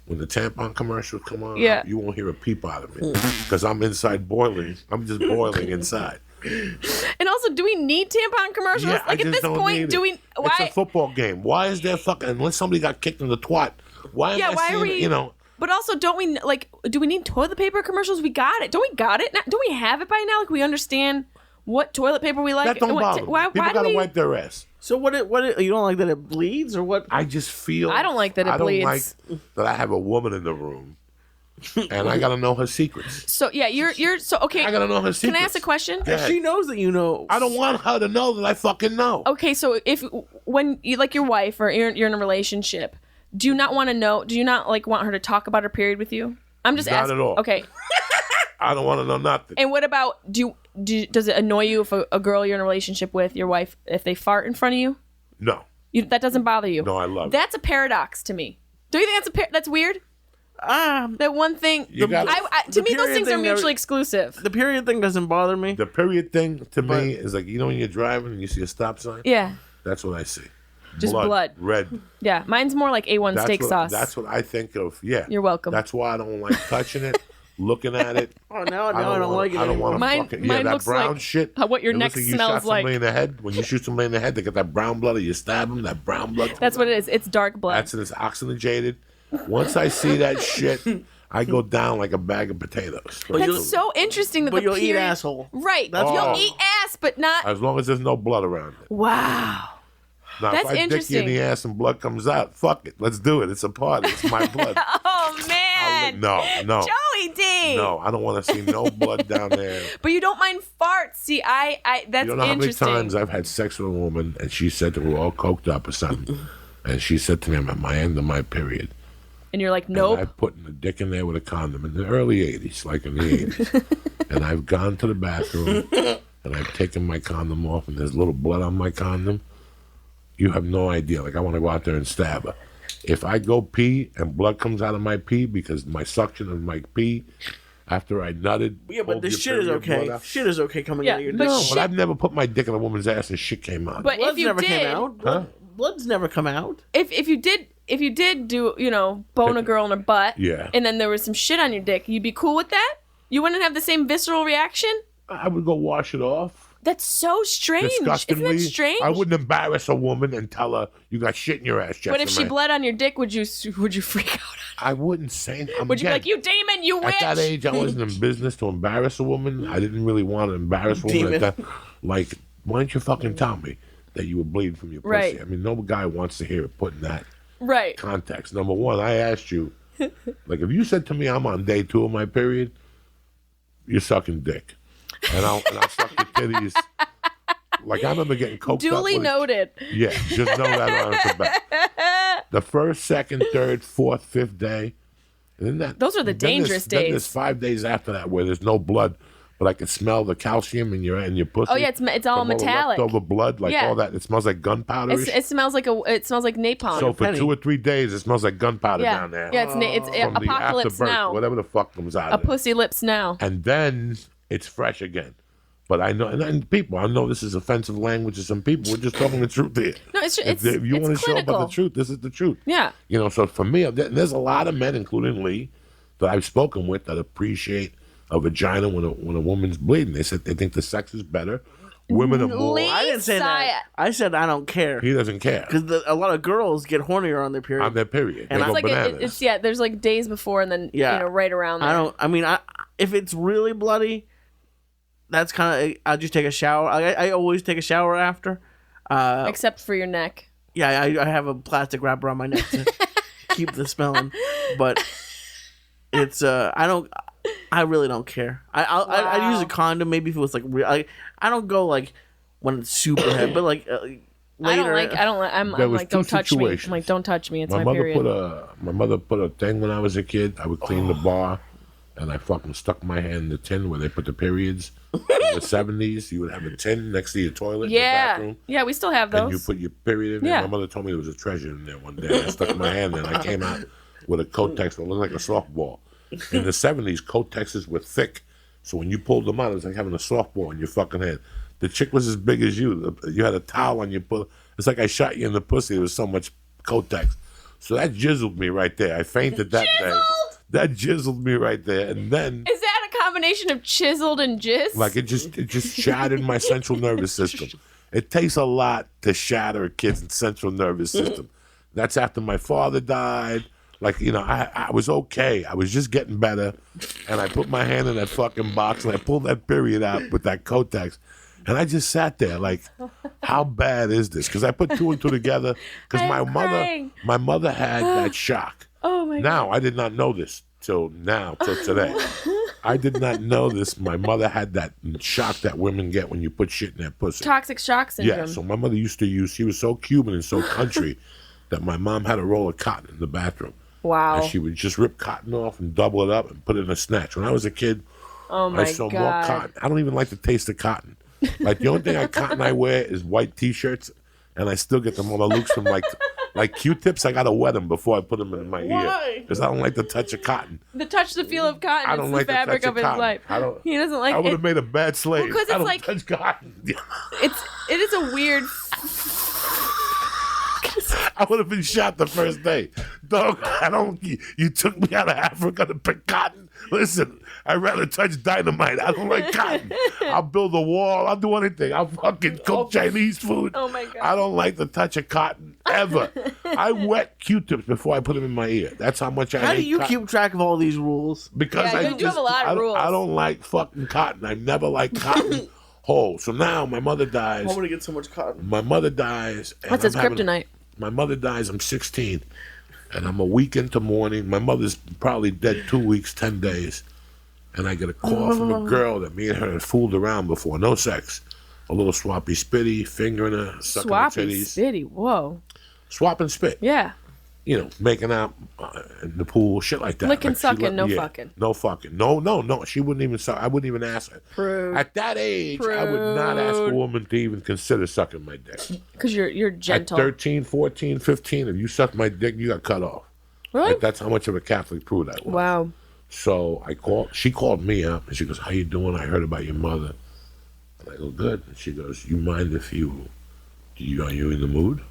when the tampon commercials come on, Yeah. you won't hear a peep out of me because I'm inside boiling. I'm just boiling inside. And also, do we need tampon commercials? Yeah, like I at just this don't point, need do it. we? It's Why? a football game. Why is there fucking unless somebody got kicked in the twat? Why am Yeah, I why seeing are we? it, you know? But also, don't we like? Do we need toilet paper commercials? We got it. Don't we got it? Don't we have it by now? Like we understand what toilet paper we like. That don't and what bother me. People why do gotta we? wipe their ass. So what you don't like that it bleeds or what? I just feel I don't like that it bleeds. I don't like that I have a woman in the room and I gotta know her secrets. So yeah, you're so okay. I gotta know her secrets. Can I ask a question? Yeah. She knows that you know. I don't want her to know that I fucking know. Okay, so if when you like your wife or you're in a relationship, do you not want to know? Do you not like want her to talk about her period with you? I'm just Not asking. at all. Okay, I don't want to know nothing. and what about does it annoy you if a girl you're in a relationship with, your wife, if they fart in front of you? No. That doesn't bother you? No, I love it. That's a paradox to me. Don't you think that's weird? That one thing. You got- to me, those period things are thing never- mutually exclusive. The period thing doesn't bother me. The period thing to me is like, you know when you're driving and you see a stop sign? Yeah, That's what I see. Just blood. Red. yeah. Mine's more like A1 That's steak what, sauce. That's what I think of. Yeah. You're welcome. That's why I don't like touching it, looking at it. Oh, now I don't like it I don't anymore. want to Mine- fucking... mine that looks brown like shit. what your it neck looks like you smells shot somebody like. in the head. When you shoot somebody in the head, they get that brown blood or you stab them, that brown blood. That's what it is. It's dark blood. That's it. It's oxygenated. Once I see that shit, I go down like a bag of potatoes. That's so interesting that But the you'll eat period- asshole. Right. That's You'll all. eat ass, but not. As long as there's no blood around it. Wow. Now, That's if I dick you in interesting. the ass and blood comes out, fuck it. Let's do it. It's a party. It's my blood. Oh man. No. Joey D. No, I don't want to see no blood down there. But you don't mind farts. See, I that's You don't know how many interesting. times I've had sex with a woman and she said that we're all coked up or something. And she said to me, I'm at my end of my period. And you're like, And nope. I've put the dick in there with a condom in the early 80s, like in the 80s. And I've gone to the bathroom and I've taken my condom off and there's a little blood on my condom. You have no idea. Like, I want to go out there and stab her. If I go pee and blood comes out of my pee because my suction of my pee after I nutted. Yeah, but pulled the your shit is period okay. blood out. Shit is okay coming Yeah, out of your but dick. No, shit- but I've never put my dick in a woman's ass and shit came out. But Blood's if you never did, came out. Blood's never come out. if you did do, bone a girl in her butt, Yeah. and then there was some shit on your dick, you'd be cool with that? You wouldn't have the same visceral reaction? I would go wash it off. That's so strange. Disgustingly. Isn't that strange? I wouldn't embarrass a woman and tell her you got shit in your ass, Jessimae. But if she bled on your dick, would you freak out? I wouldn't say. Would you be like, you demon, you witch? At that age, I wasn't in business to embarrass a woman. I didn't really want to embarrass a woman Demon. at that. Like, why didn't you fucking tell me that you were bleeding from your pussy? Right. I mean, no guy wants to hear it put in that Right. context. Number one, I asked you, like, if you said to me I'm on day 2 of my period, you're sucking dick. And I'll suck your titties. Like, I remember getting coked up. Duly with noted. Yeah, just know that right off the bat. The first, second, third, fourth, fifth day. And then Those are the dangerous Then days. there's 5 days after that where there's no blood, but I can smell the calcium in your pussy. Oh yeah, it's all from the metallic. leftover blood, like Yeah. all that. It smells like gunpowder. It smells like napalm. So for penny. 2 or 3 days, it smells like gunpowder yeah, down there. yeah, it's From the apocalypse afterbirth, now. whatever the fuck comes out A of it. pussy lips now. And then it's fresh again. But I know, and people, I know this is offensive language to some people. We're just talking the truth here. No, it's If you want to show clinical. about the truth, this is the truth. Yeah. So for me, there's a lot of men, including Lee, that I've spoken with that appreciate a vagina when a woman's bleeding. They said they think the sex is better. Women are more. Lee- I didn't say Syatt. that. I said I don't care. He doesn't care Because a lot of girls get hornier on their period. on their period. And They I- go It's like bananas. it's there's like days before and then right around there. I mean, if it's really bloody, that's kind of. I'll just take a shower. I always take a shower after. Except for your neck. Yeah, I have a plastic wrapper on my neck to keep the smelling, but it's I really don't care. I'd use a condom maybe if it was like real. I don't go like when it's super heavy, but like later. I'm like, don't touch me. I'm like, don't touch me. It's my period. My mother put a thing when I was a kid. I would clean the bar, and I fucking stuck my hand in the tin where they put the periods. In the 70s, you would have a tin next to your toilet in the bathroom. Yeah, we still have those. And you put your period in there. My mother told me there was a treasure in there one day. I stuck my hand in, and I came out with a Kotex that looked like a softball. In the 70s, Kotexes were thick, so when you pulled them out, it was like having a softball in your fucking hand. The chick was as big as you. You had a towel on your pussy. It's like I shot you in the pussy. There was so much Kotex. So that jizzled me right there. I fainted that day. That jizzled me right there. And then... Is that a combination of chiseled and jizz? Like, it just shattered my central nervous system. It takes a lot to shatter a kid's central nervous system. That's after my father died. Like, I was okay. I was just getting better. And I put my hand in that fucking box and I pulled that period out with that Kotex. And I just sat there like, how bad is this? Because I put two and two together. Because my mother had that shock. Oh my God. Now, I did not know this till today. I did not know this. My mother had that shock that women get when you put shit in their pussy. Toxic shock syndrome. Yeah, so my mother used to use, she was so Cuban and so country that my mom had a roll of cotton in the bathroom. Wow. And she would just rip cotton off and double it up and put it in a snatch. When I was a kid, I saw more cotton. I don't even like the taste of cotton. Like, the only thing cotton I wear is white T-shirts, and I still get them on the looks from like Q-tips. I gotta wet them before I put them in my ear because I don't like the touch of cotton. The touch, the feel of cotton. I don't like the fabric the touch of his cotton. life. He doesn't like. I would have made a bad slave. Because it's I don't like touch cotton. It is a weird. I would have been shot the first day. Dog, you took me out of Africa to pick cotton. Listen, I'd rather touch dynamite. I don't like cotton. I'll build a wall. I'll do anything. I'll fucking cook Chinese food. Oh my God. I don't like the touch of cotton ever. I wet Q-tips before I put them in my ear. That's how much I hate How do you cotton. keep track of all these rules? Because you do have a lot of rules. I don't like fucking cotton. I never liked cotton whole. So now my mother dies. Why would I get so much cotton? My mother dies. What's his kryptonite? My mother dies. I'm 16. And I'm a week into mourning. My mother's probably dead 2 weeks, 10 days. And I get a call from a girl that me and her had fooled around before. No sex. A little swappy spitty, fingering her, sucking her titties. Swappy spitty, whoa. Swap and spit. Yeah. Making out in the pool, shit like that. Licking, like sucking, no fucking. No fucking. No. She wouldn't even suck. I wouldn't even ask her. Prove. At that age, I would not ask a woman to even consider sucking my dick. Because you're gentle. At 13, 14, 15, if you sucked my dick, you got cut off. Really? Like, that's how much of a Catholic prude I was. Wow. So she called me up, and she goes, how you doing? I heard about your mother. And I go, good. And she goes, you mind if are you in the mood?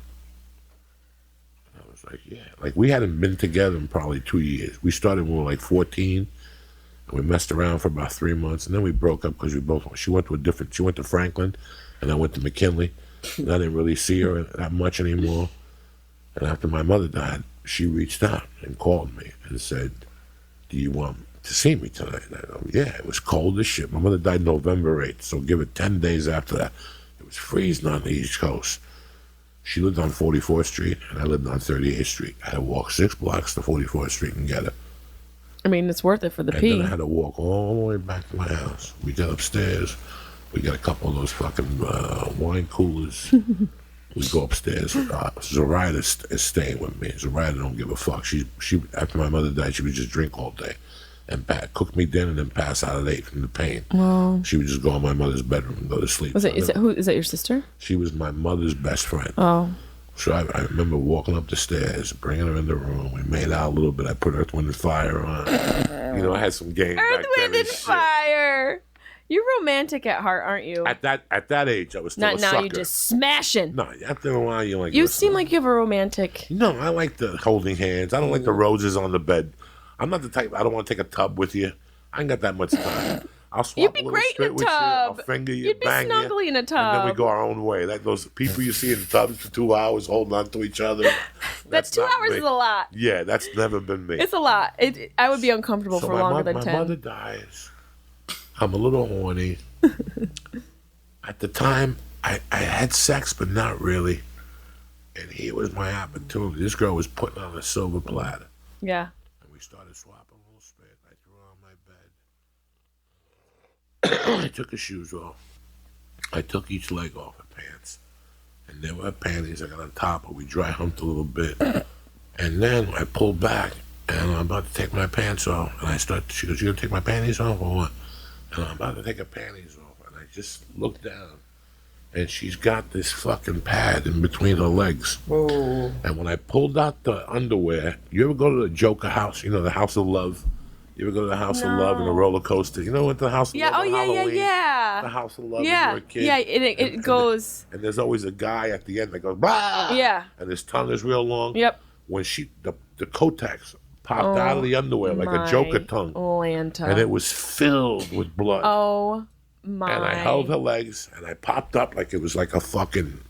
And I was like, yeah. Like, we hadn't been together in probably 2 years. We started when we were like 14, and we messed around for about 3 months, and then we broke up because she went to Franklin, and I went to McKinley, and I didn't really see her that much anymore. And after my mother died, she reached out and called me and said, do you want to see me tonight? And I go, yeah, it was cold as shit. My mother died November 8th, so give it 10 days after that. It was freezing on the East Coast. She lived on 44th Street, and I lived on 38th Street. I had to walk 6 blocks to 44th Street and get her. I mean, it's worth it for the pee. And then I had to walk all the way back to my house. We got upstairs. We got a couple of those fucking wine coolers. We go upstairs. Zoraida is staying with me. Zoraida don't give a fuck. She after my mother died, she would just drink all day and cook me dinner and then pass out at 8 from the pain. Wow. She would just go in my mother's bedroom and go to sleep. Is that your sister? She was my mother's best friend. Oh. So I remember walking up the stairs, bringing her in the room. We made out a little bit. I put Earth, Wind, and Fire on. I had some games back Earth, then. Wind, and Fire. You're romantic at heart, aren't you? At that age, I was still Not a now. sucker. You're just smashing. No, after a while, you're like. You seem like you have a romantic. No, I like the holding hands. I don't like the roses on the bed. I'm not the type. I don't want to take a tub with you. I ain't got that much time. I'll swap You'd be a little great spit in a with tub. you. I'll finger you, You'd be bang snuggly you, in a tub. and then we go our own way. Like those people you see in tubs for 2 hours holding on to each other. That's 2 hours me. is a lot. Yeah, that's never been me. It's a lot. I would be uncomfortable So for longer than 10. My mother dies. I'm a little horny. At the time, I had sex, but not really. And here was my opportunity. This girl was putting on a silver platter. Yeah. And we started swapping a little spit. I threw her on my bed. I took her shoes off. I took each leg off her pants. And there were her panties. I got on top of her. We dry humped a little bit. And then I pulled back. And I'm about to take my pants off. And she goes, you gonna take my panties off or what? And I'm about to take her panties off. And I just looked down. And she's got this fucking pad in between her legs. Whoa. And when I pulled out the underwear, you ever go to the Joker house? You know, the House of Love? You ever go to the House of Love in a roller coaster? You know what the House of Love Oh, on yeah, Halloween? yeah. The House of Love when Yeah. you're a kid. Yeah, it goes. And there's always a guy at the end that goes, blah! Yeah. And his tongue is real long. Yep. When the Kotex popped out of the underwear like a Joker tongue. Lanta. And it was filled with blood. Oh, my. And I held her legs, and I popped up like it was like a fucking,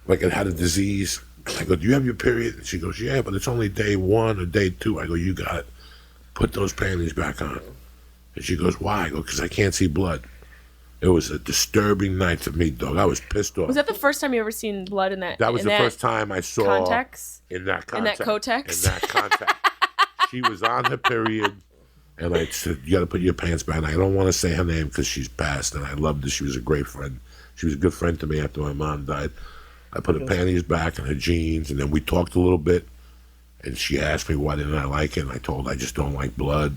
like it had a disease. And I go, do you have your period? And she goes, yeah, but it's only day 1 or day 2. I go, you got it. Put those panties back on. And she goes, why? I go, because I can't see blood. It was a disturbing night for me, dog. I was pissed off. Was that the first time you ever seen blood in that? That was the first time I saw. Context? In that In that context. Kotex? In that context. She was on her period. And I said, you got to put your pants back. And I don't want to say her name because she's passed. And I loved her. She was a great friend. She was a good friend to me after my mom died. I put her panties back and her jeans. And then we talked a little bit. And she asked me why didn't I like it. And I told her I just don't like blood.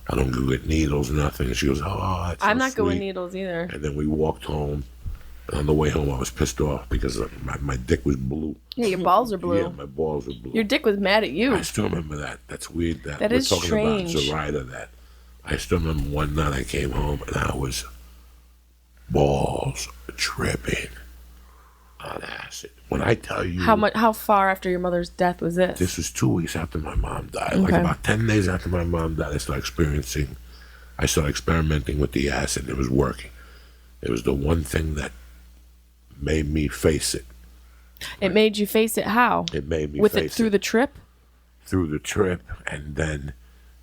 I don't go get needles, nothing. And she goes, oh, that's so I'm not sweet. good with needles either. And then we walked home. And on the way home, I was pissed off because my dick was blue. Yeah, your balls are blue. Yeah, my balls were blue. Your dick was mad at you. I still remember that. That's weird. That That we're is talking strange. about Zoraida. That I still remember one night I came home and I was balls tripping on acid. When I tell you, How far after your mother's death was this? this was 2 weeks after my mom died. Okay. Like about 10 days after my mom died, I started experimenting with the acid. It was working. It was the one thing that made me face it. It made you face it. How? It made me With face it through the trip. through the trip, and then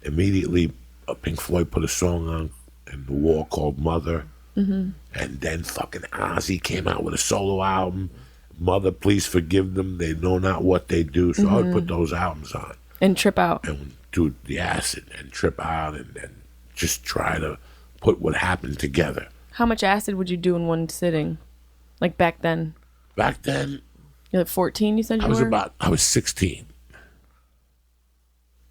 immediately Pink Floyd put a song on in the wall called Mother, and then fucking Ozzy came out with a solo album, Mother, Please Forgive Them, They Know Not What They Do. So I would put those albums on And trip out. and do the acid and trip out and just try to put what happened together. How much acid would you do in one sitting? Like back then? Back then, You're like 14, you said you were? I was 16.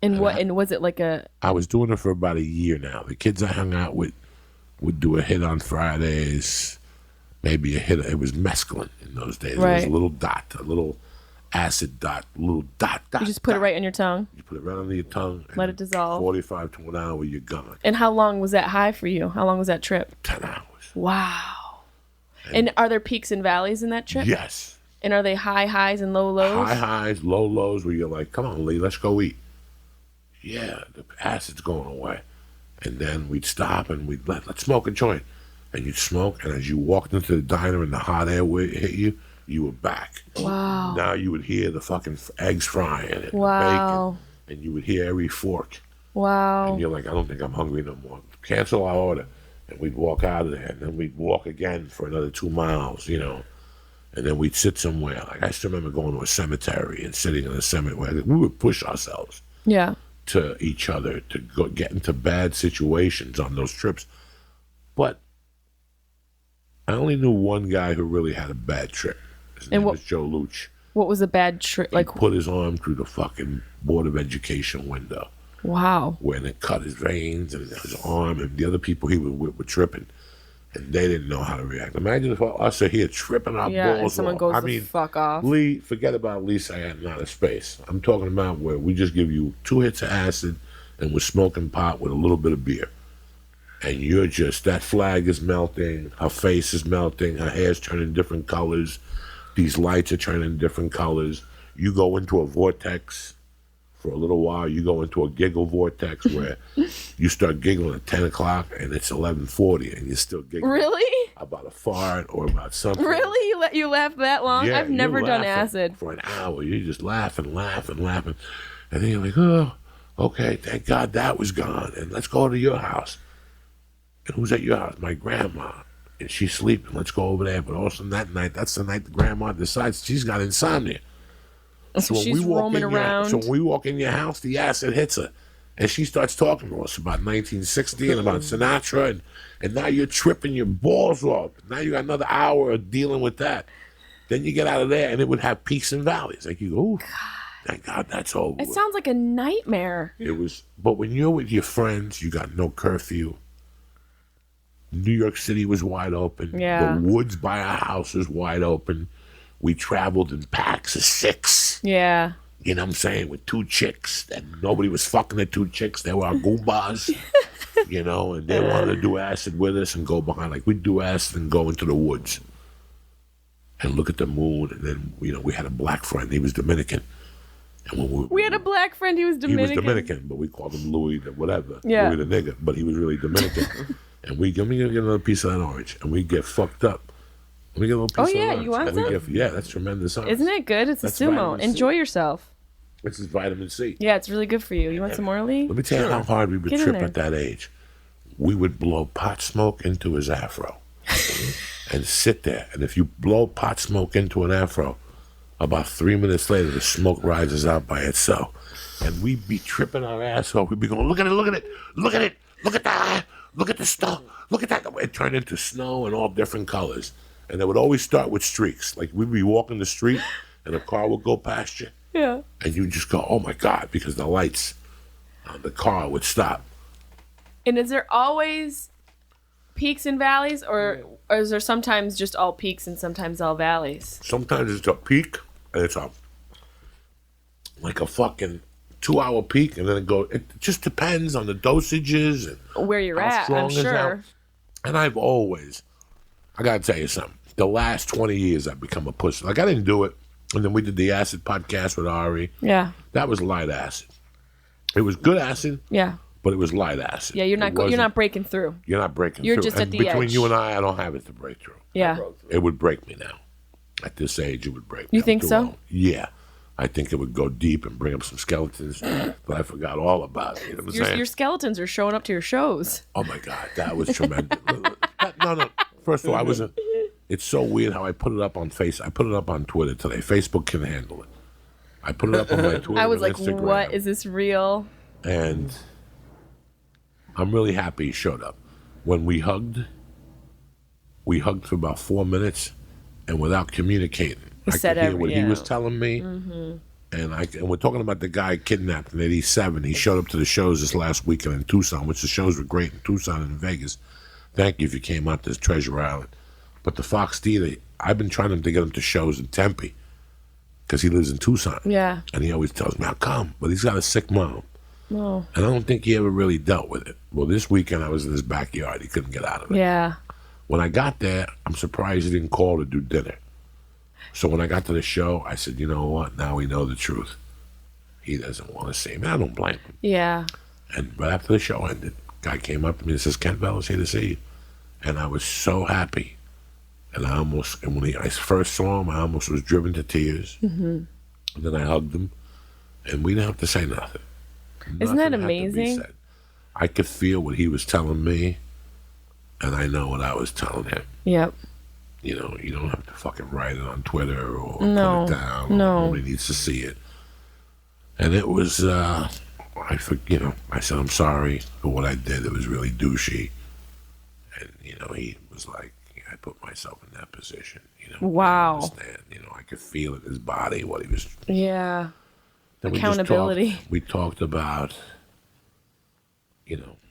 And was it like a... I was doing it for about a year now. The kids I hung out with would do a hit on Fridays, maybe a hit. It was mescaline in those days. It was Right. a little dot, a little acid dot, little dot. You just put it right on your tongue? You put it right under your tongue. Let and it dissolve. 45 to an hour, you're gone. And how long was that high for you? How long was that trip? 10 hours. Wow. And are there peaks and valleys in that trip? Yes. And are they high highs and low lows? High highs, low lows, where you're like, come on, Lee, let's go eat. Yeah, the acid's going away. And then we'd stop and let's smoke a joint. And you'd smoke, and as you walked into the diner and the hot air would hit you, you were back. Wow. Now you would hear the fucking eggs frying and the Wow. bacon, and you would hear every fork. Wow. And you're like, I don't think I'm hungry no more. Cancel our order. And we'd walk out of there, and then we'd walk again for another 2 miles, you know. And then we'd sit somewhere. Like, I still remember going to a cemetery and sitting in a cemetery. We would push ourselves Yeah. to each other to go get into bad situations on those trips. But I only knew one guy who really had a bad trip. His name was Joe Luch. What was a bad trip? He Like, put his arm through the fucking Board of Education window wow. when it cut his veins and his arm, and the other people he was with were tripping. And they didn't know how to react. Imagine if us are here tripping our Yeah, and balls someone off. goes I the mean, fuck off. Lee, forget about Lee Syatt out of space. I'm talking about where we just give you 2 hits of acid and we're smoking pot with a little bit of beer. And you're just, that flag is melting, her face is melting, her hair's turning different colors, these lights are turning different colors. You go into a vortex for a little while, you go into a giggle vortex where you start giggling at 10 o'clock and it's 11:40 and you're still giggling. Really? About a fart or about something. Really? You laugh that long? Yeah, I've never you're done laughing acid. for an hour. You're just laughing. And then you're like, oh, okay, thank God that was gone. And let's go to your house. And who's at your house? My grandma. and she's sleeping. Let's go over there. But also that night, that's the night the grandma decides she's got insomnia. So when She's we walk roaming around. So when we walk in your house, the acid hits her. And she starts talking to us about 1960 and about Sinatra. And now you're tripping your balls off. Now you got another hour of dealing with that. Then you get out of there, and it would have peaks and valleys. Like you go, ooh, thank God that's over. It sounds like a nightmare. It was, but when you're with your friends, you got no curfew. New York City was wide open. Yeah. The woods by our house was wide open. We traveled in packs of 6. Yeah. You know what I'm saying? With 2 chicks. And nobody was fucking the 2 chicks. They were our goombas. You know, and they wanted to do acid with us and go behind. Like, we'd do acid and go into the woods and look at the moon. And then, you know, we had a black friend. He was Dominican. And when We had a black friend. He was Dominican. He was Dominican, but we called him Louis the whatever. Yeah. Louis the nigga. But he was really Dominican. And we get another piece of that orange. And we get fucked up. Let me get a little piece of yeah, orange. you want And we some? yeah, that's tremendous orange. Isn't it good? It's That's a sumo. vitamin C. Enjoy yourself. This is vitamin C. Yeah, it's really good for you. You want some more, Lee? Let me tell you how hard we would Get in trip there. at that age. We would blow pot smoke into his afro and sit there. And if you blow pot smoke into an afro, about 3 minutes later, the smoke rises out by itself. And we'd be tripping our ass off. We'd be going, look at it, look at it, look at it, look at that, look at the snow, look at that. It turned into snow in all different colors. And it would always start with streaks. Like we'd be walking the street and a car would go past you. Yeah. And you just go, oh my God, because the lights on the car would stop. And is there always peaks and valleys, or is there sometimes just all peaks and sometimes all valleys? Sometimes it's a peak and it's like a fucking 2-hour peak, and then it just depends on the dosages and Where you're how at, strong I'm is that. sure. And I gotta tell you something. The last 20 years I've become a pussy. Like I didn't do it. And then we did the acid podcast with Ari. Yeah. That was light acid. It was good acid, Yeah. but it was light acid. Yeah, you're It not you're wasn't- not breaking through. You're not breaking You're through. just And at the between edge. you and I don't have it to break through. Yeah. It would break me now. At this age, it would break me. You I'm think too so? old. Yeah. I think it would go deep and bring up some skeletons that I forgot all about. You know what I'm saying? Your skeletons are showing up to your shows. Oh, my God. That was tremendous. No. First of all, it's so weird how I put it up on I put it up on Twitter today. Facebook can handle it. I put it up on my Twitter I was and like, Instagram. what? Is this real? And I'm really happy he showed up. When we hugged for about 4 minutes, and without communicating, I said could hear what he yeah. was telling me. Mm-hmm. And we're talking about the guy kidnapped in '87. He showed up to the shows this last weekend in Tucson, which the shows were great in Tucson and in Vegas. Thank you if you came out to Treasure Island. But the Fox Theater, I've been trying to get him to shows in Tempe because he lives in Tucson. Yeah. And he always tells me, I'll come. But he's got a sick mom. No. And I don't think he ever really dealt with it. Well, this weekend I was in his backyard. He couldn't get out of it. Yeah. When I got there, I'm surprised he didn't call to do dinner. So when I got to the show, I said, you know what? Now we know the truth. He doesn't want to see me. I don't blame him. Yeah. And right after the show ended, guy came up to me and says, Kent Bella's here to see you. And I was so happy. And when I first saw him, I almost was driven to tears. Mm-hmm. And then I hugged him. And we didn't have to say nothing. Isn't that Nothing had to be amazing? said. I could feel what he was telling me, and I know what I was telling him. Yep. You know, you don't have to fucking write it on Twitter or No, put it down. no. Nobody needs to see it. And it was, I said, I'm sorry for what I did. It was really douchey. And, he was like, I put myself in that position. Wow. I understand. I could feel it in his body, what he was. Yeah. Then Accountability. We talked about,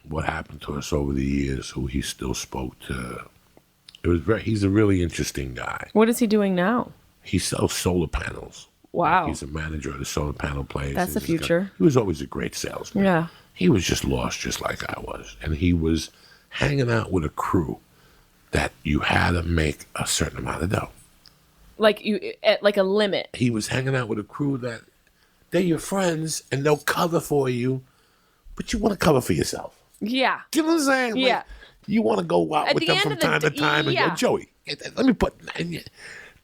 what happened to us over the years, who he still spoke to. He's a really interesting guy. What is he doing now? He sells solar panels. Wow. He's a manager at a solar panel place. That's the He's got- future. He was always a great salesman. Yeah. He was just lost just like I was. And he was hanging out with a crew that you had to make a certain amount of dough. Like like a limit. He was hanging out with a crew that they're your friends and they'll cover for you, but you want to cover for yourself. Yeah. You know what I'm saying? Like, Yeah. you want to go out At with the them end from of the time to day, time and yeah. go, Joey, let me put. And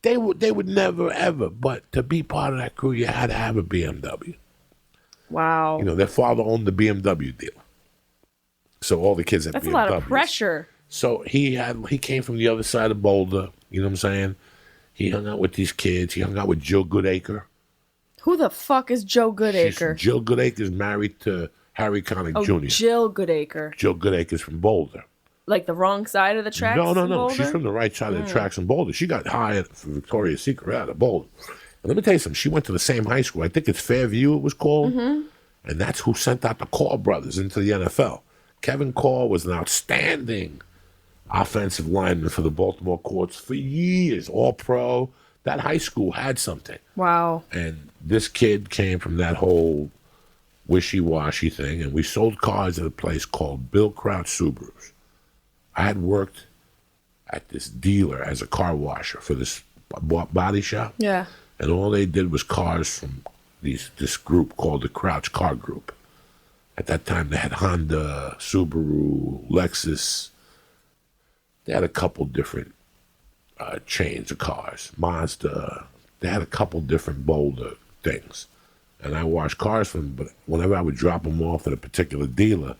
they would never ever. But to be part of that crew, you had to have a BMW. Wow. Their father owned the BMW deal, so all the kids had That's BMWs. a lot of pressure. So he came from the other side of Boulder. You know what I'm saying? He hung out with these kids. He hung out with Jill Goodacre. Who the fuck is Joe Goodacre? Jill Goodacre is married to Harry Connick Jr. Jill Goodacre. Jill Goodacre is from Boulder. Like the wrong side of the tracks? No. in Boulder? She's from the right side of the tracks in Boulder. She got hired for Victoria's Secret out of Boulder. And let me tell you something. She went to the same high school. I think it's Fairview it was called. And that's who sent out the Call brothers into the NFL. Kevin Call was an outstanding offensive lineman for the Baltimore Colts for years. All-pro. That high school had something. Wow. And this kid came from that whole wishy-washy thing. And we sold cars at a place called Bill Crouch Subarus. I had worked at this dealer as a car washer for this body shop. Yeah. And all they did was cars from this group called the Crouch Car Group. At that time, they had Honda, Subaru, Lexus. They had a couple different chains of cars. Mazda. They had a couple different Boulder things. And I washed cars for them, but whenever I would drop them off at a particular dealer,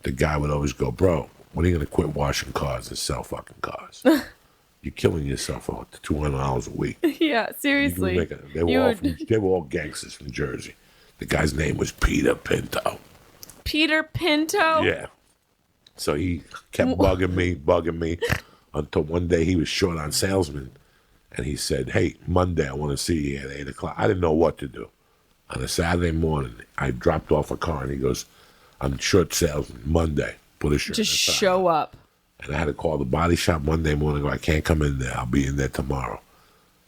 the guy would always go, bro, when are you going to quit washing cars and sell fucking cars? You're killing yourself for $200 a week. Yeah, seriously. They were all gangsters from Jersey. The guy's name was Peter Pinto. Peter Pinto? Yeah. So he kept bugging me, until one day he was short on salesmen. And he said, hey, Monday I want to see you at 8 o'clock. I didn't know what to do. On a Saturday morning, I dropped off a car, and he goes, I'm short salesman, Monday. Put a shirt. Just show up. And I had to call the body shop Monday morning. Go, I can't come in there. I'll be in there tomorrow.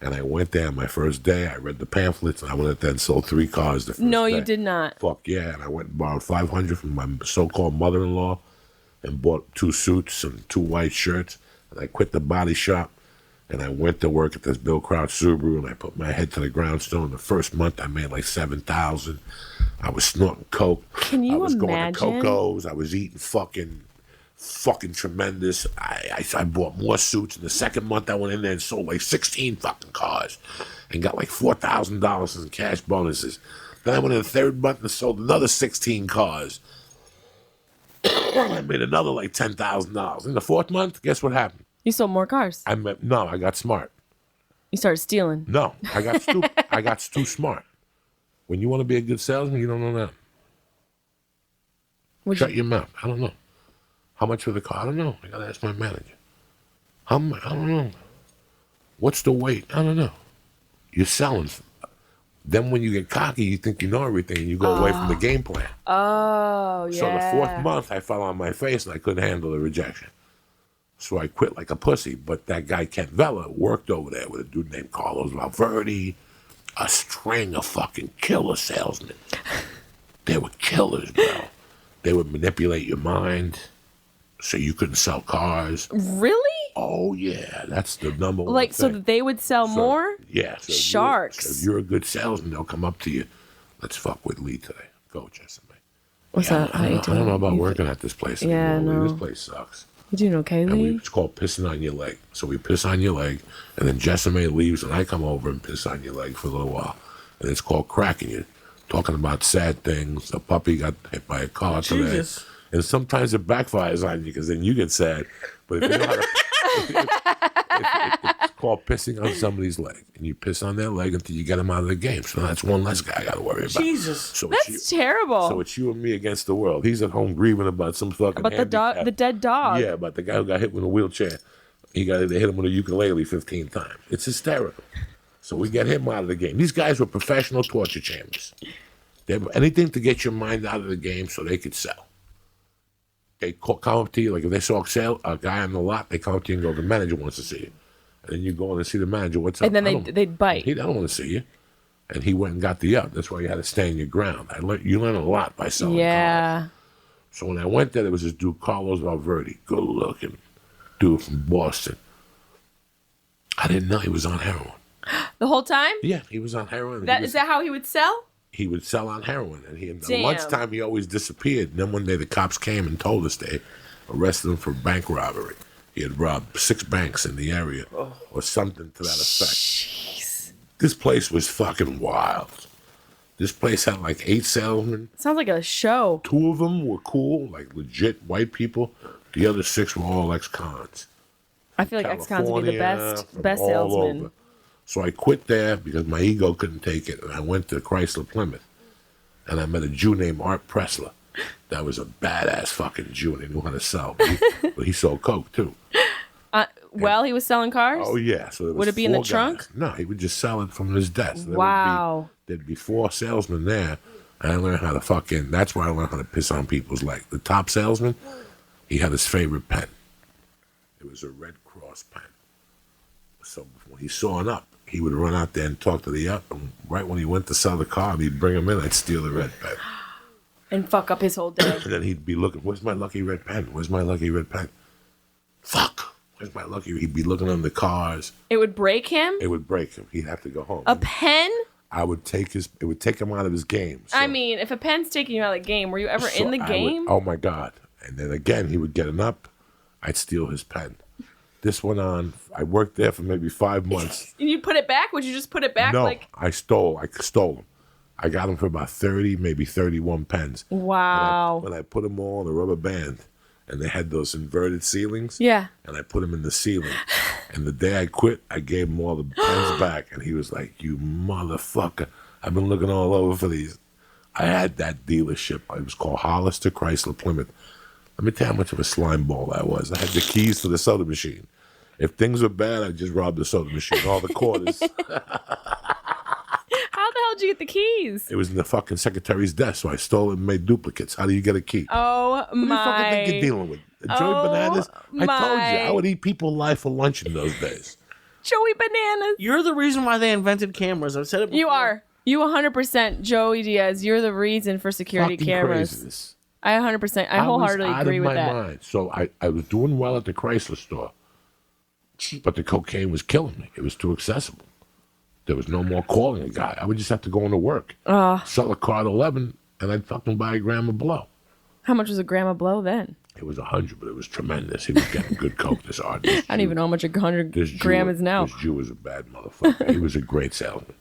And I went there my first day. I read the pamphlets. And I went there and sold 3 cars the first No, day. you did not. Fuck yeah. And I went and borrowed $500 from my so-called mother-in-law and bought 2 suits and 2 white shirts. And I quit the body shop. And I went to work at this Bill Crouch Subaru. And I put my head to the grindstone. The first month I made like $7,000. I was snorting coke. Can you I was imagine? going to Coco's. I was eating fucking tremendous. I bought more suits. In the second month, I went in there and sold like 16 fucking cars and got like $4,000 in cash bonuses. Then I went in the third month and sold another 16 cars. I made another like $10,000. In the fourth month, guess what happened? You sold more cars. I got smart. You started stealing. No, I got stupid. I got too smart. When you want to be a good salesman, you don't know that. Shut your mouth. I don't know. How much for the car? I don't know. I got to ask my manager. I don't know. What's the weight? I don't know. You're selling. Then when you get cocky, you think you know everything, and you go away from the game plan. Oh, yeah. So the fourth month, I fell on my face, and I couldn't handle the rejection. So I quit like a pussy. But that guy, Kent Vella, worked over there with a dude named Carlos Valverde, a string of fucking killer salesmen. They were killers, bro. They would manipulate your mind so you couldn't sell cars. Really? Oh, yeah. That's the number one Like, so thing. that they would sell more? Yeah. So Sharks. If you're a good salesman, they'll come up to you. Let's fuck with Lee today. Go, Jessimae. What's that? I don't know about working at this place anymore. Yeah, Lee. no. This place sucks. You doing okay, And Lee? it's called pissing on your leg. So we piss on your leg, and then Jessimae leaves, and I come over and piss on your leg for a little while. And it's called cracking you. Talking about sad things. A puppy got hit by a car today. Jesus. And sometimes it backfires on you because then you get sad. But if you know how to, it's called pissing on somebody's leg. And you piss on their leg until you get them out of the game. So that's one less guy I got to worry about. Jesus. So That's terrible. So it's you and me against the world. He's at home grieving about some fucking About the dog, handicap. the dead dog. Yeah, but the guy who got hit with a wheelchair, they hit him with a ukulele 15 times. It's hysterical. So we get him out of the game. These guys were professional torture chambers. They have anything to get your mind out of the game so they could sell. They come up to you, like if they saw a guy on the lot, they come up to you and go, the manager wants to see you. And then you go in and see the manager, what's up? And then they'd bite. He don't want to see you. And he went and got the up. That's why you had to stand your ground. You learn a lot by selling cars. So when I went there was this dude, Carlos Valverde, good looking dude from Boston. I didn't know he was on heroin. The whole time? Yeah, he was on heroin. Is that how he would sell? He would sell on heroin. And at Damn. lunchtime, he always disappeared. And then one day the cops came and told us they arrested him for bank robbery. He had robbed 6 banks in the area or something to that effect. Jeez. This place was fucking wild. This place had like 8 salesmen. Sounds like a show. 2 of them were cool, like legit white people. The other 6 were all ex-cons. I feel like ex-cons would be the California, best from all salesman. over. So I quit there because my ego couldn't take it, and I went to Chrysler Plymouth, and I met a Jew named Art Pressler. That was a badass fucking Jew, and he knew how to sell. But he sold coke too. While he was selling cars? Oh yeah. So there was Would it be in the 4 guys. trunk? No, he would just sell it from his desk. Wow. There'd be 4 salesmen there, and I learned how to fucking. That's where I learned how to piss on people's legs. The top salesman, he had his favorite pen. It was a Red Cross pen. So when he saw an up, he would run out there and talk to the up, and right when he went to sell the car, he'd bring him in. I'd steal the red pen. And fuck up his whole day. And then he'd be looking, where's my lucky red pen? Where's my lucky red pen? Fuck, where's my lucky? He'd be looking on the cars. It would break him? It would break him. He'd have to go home. A pen? It would take him out of his game. So, I mean, if a pen's taking you out of the game, were you ever in the game? Oh my God. And then again, he would get an up. I'd steal his pen. This went on. I worked there for maybe 5 months. And you put it back? Would you just put it back? No, Like, I stole them. I got them for about 30, maybe 31 pens. wow. When I put them all on a rubber band, and they had those inverted ceilings. Yeah. And I put them in the ceiling. And the day I quit, I gave him all the pens back. And he was like, you motherfucker. I've been looking all over for these. I had that dealership. It was called Hollister Chrysler Plymouth. Let me tell you how much of a slime ball that was. I had the keys to the soda machine. If things were bad, I'd just rob the soda machine. All the quarters. How the hell did you get the keys? It was in the fucking secretary's desk, so I stole it and made duplicates. How do you get a key? Oh, What do you fucking think you're dealing with? Joey Bananas? I told you, I would eat people alive for lunch in those days. Joey Bananas. You're the reason why they invented cameras. I've said it before. You are. You 100% Joey Diaz. You're the reason for security Fucking cameras. craziness. I 100%. I wholeheartedly agree with that. Mind. So I was doing well at the Chrysler store, but the cocaine was killing me. It was too accessible. There was no more calling a guy. I would just have to go into work, sell a car at 11, and I'd fucking buy a gram of blow. How much was a gram of blow then? It was 100, but it was tremendous. He was getting good coke, this artist. I don't even know how much a 100 gram is now. This Jew was a bad motherfucker. He was a great salesman.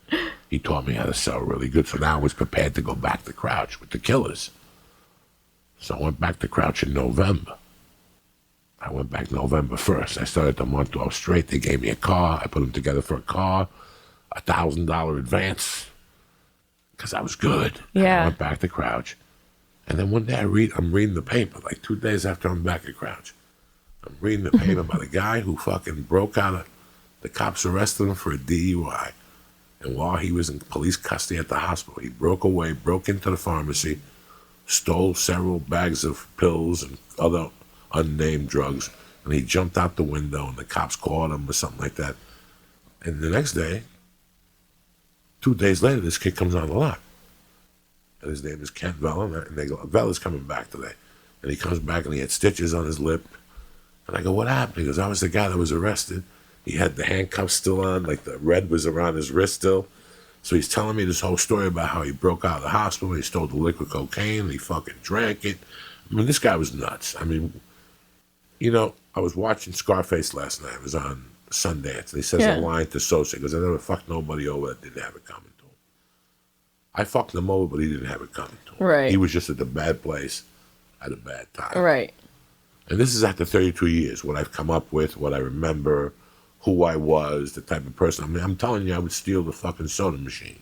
He taught me how to sell really good, so now I was prepared to go back to Crouch with the killers. So I went back to Crouch in November. I went back November 1st. I started the month off straight. They gave me a car. I put them together for a car, $1,000 advance, because I was good. Yeah. And I went back to Crouch. And then one day I'm reading the paper, like 2 days after I'm back at Crouch. I'm reading the paper about a guy who fucking broke out of, the cops arrested him for a DUI. And while he was in police custody at the hospital, he broke into the pharmacy, stole several bags of pills and other unnamed drugs, and he jumped out the window, and the cops caught him or something like that. And the next day, 2 days later, this kid comes on the lot. And his name is Kent Vella, and they go, Vella's coming back today. And he comes back, and he had stitches on his lip. And I go, what happened? He goes, I was the guy that was arrested. He had the handcuffs still on, like the red was around his wrist still. So he's telling me this whole story about how he broke out of the hospital, he stole the liquid cocaine, and he fucking drank it. I mean, this guy was nuts. I mean, you know, I was watching Scarface last night. It was on Sundance, and he says a line to Sosa. He goes, I never fucked nobody over that didn't have it coming to him. I fucked him over, but he didn't have it coming to him. Right. He was just at the bad place at a bad time. Right. And this is after 32 years, what I've come up with, what I remember, who I was, the type of person. I mean, I'm telling you, I would steal the fucking soda machine.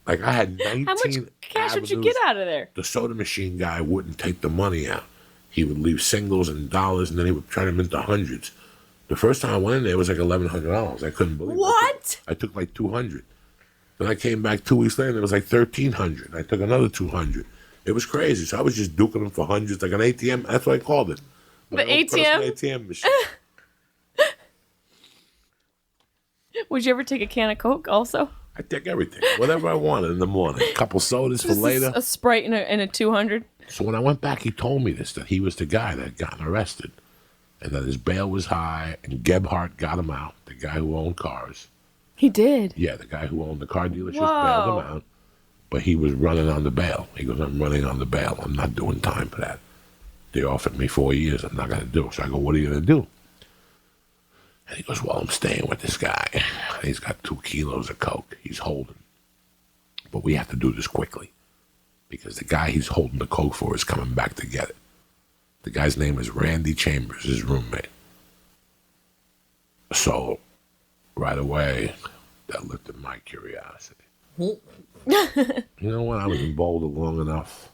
Like, I had 19 How much cash would you get out of there? The soda machine guy wouldn't take the money out. He would leave singles and dollars, and then he would turn them into hundreds. The first time I went in there, it was like $1,100. I couldn't believe it. What? I took like 200. Then I came back 2 weeks later, and it was like 1,300. I took another 200. It was crazy. So I was just duking them for hundreds, like an ATM. That's what I called it. The ATM? ATM machine. Would you ever take a can of Coke also? I take everything, whatever I wanted in the morning. A couple sodas for later. A Sprite and a 200. So when I went back, he told me this, that he was the guy that had gotten arrested and that his bail was high, and Gebhardt got him out, the guy who owned cars. He did? Yeah, the guy who owned the car dealership Whoa. bailed him out, but he was running on the bail. He goes, I'm running on the bail. I'm not doing time for that. They offered me 4 years. I'm not going to do it. So I go, what are you going to do? And he goes, well, I'm staying with this guy. He's got 2 kilos of coke he's holding. but we have to do this quickly because the guy he's holding the coke for is coming back to get it. The guy's name is Randy Chambers, his roommate. So, right away, that lifted my curiosity. You know what? I was in Boulder long enough.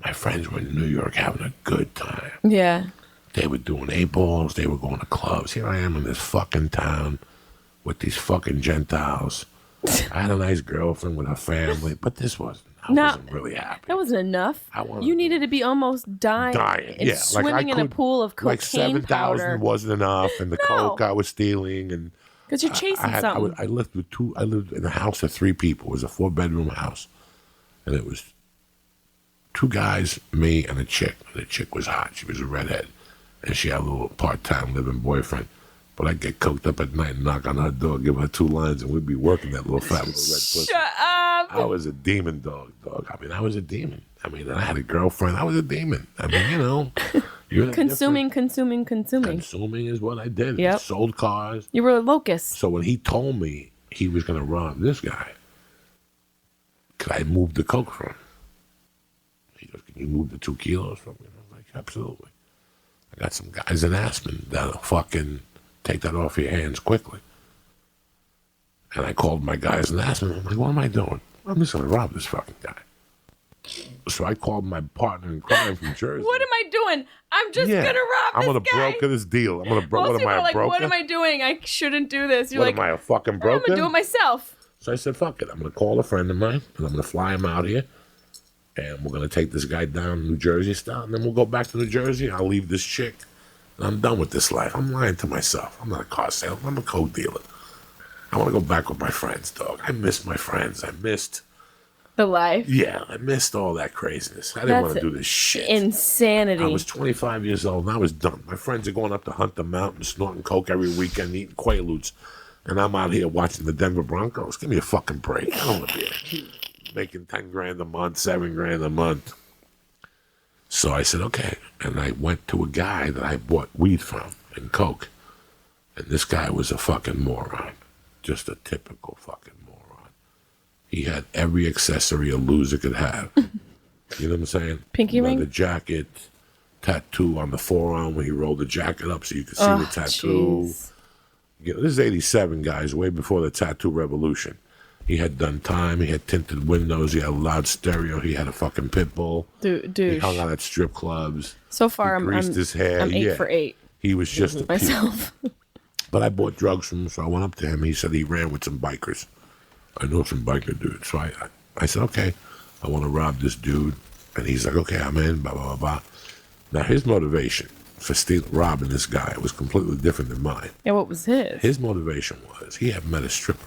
My friends were in New York having a good time. Yeah. They were doing 8-balls. They were going to clubs. Here I am in this fucking town with these fucking Gentiles. I had a nice girlfriend with her family, but this wasn't. I wasn't really happy. That wasn't enough. You needed to be almost dying. And yeah. swimming in a pool of cocaine like 7,000 wasn't enough, and the coke I was stealing, and because you're chasing something. I lived with two. I lived in a house of 3 people. It was a 4-bedroom house, and it was 2 guys, me, and a chick. And the chick was hot. She was a redhead, and she had a little part-time living boyfriend. But I'd get coked up at night and knock on her door, give her 2 lines, and we'd be working that little fat little red pussy. Shut up. I was a demon dog. I mean, I was a demon. I mean, I had a girlfriend. I was a demon. I mean, you know. Consuming. Consuming is what I did. Yep. I sold cars. You were a locust. So when he told me he was going to rob this guy, could I move the coke from him? He goes, can you move the 2 kilos from me? And I was like, absolutely. I got some guys in Aspen that'll fucking take that off your hands quickly. And I called my guys in Aspen. I'm like, what am I doing? I'm just going to rob this fucking guy. So I called my partner in crime from Jersey. What am I doing? I'm just going to rob this guy. I'm going to broker this deal. I'm going to broker. What am I, a broker? What am I doing? I shouldn't do this. You're what like, am I, a fucking broker? I'm going to do it myself. So I said, fuck it. I'm going to call a friend of mine, and I'm going to fly him out here, and we're going to take this guy down New Jersey style, and then we'll go back to New Jersey, and I'll leave this chick, and I'm done with this life. I'm lying to myself. I'm not a car salesman. I'm a coke dealer. I want to go back with my friends, dog. I missed my friends. I missed the life. Yeah, I missed all that craziness. I didn't want to do this shit. Insanity. I was 25 years old, and I was done. My friends are going up to Hunter Mountain, snorting coke every weekend, eating Quaaludes. And I'm out here watching the Denver Broncos. Give me a fucking break. I don't want to be making 10 grand a month, 7 grand a month. So I said, okay. And I went to a guy that I bought weed from and coke. And this guy was a fucking moron. Just a typical fucking moron. He had every accessory a loser could have. You know what I'm saying? Pinky ring? The jacket, tattoo on the forearm when he rolled the jacket up so you could see the tattoo. Geez. You know, this is 87, guys, way before the tattoo revolution. He had done time. He had tinted windows. He had a loud stereo. He had a fucking pit bull. Dude. He hung out at strip clubs. So far, he greased his hair. I'm 8 for 8. He was just a myself. But I bought drugs from him, so I went up to him. He said he ran with some bikers. I know some biker dudes. So I said, okay, I want to rob this dude. And he's like, okay, I'm in, blah, blah, blah, blah. Now, his motivation for robbing this guy was completely different than mine. Yeah, what was his? His motivation was he had met a stripper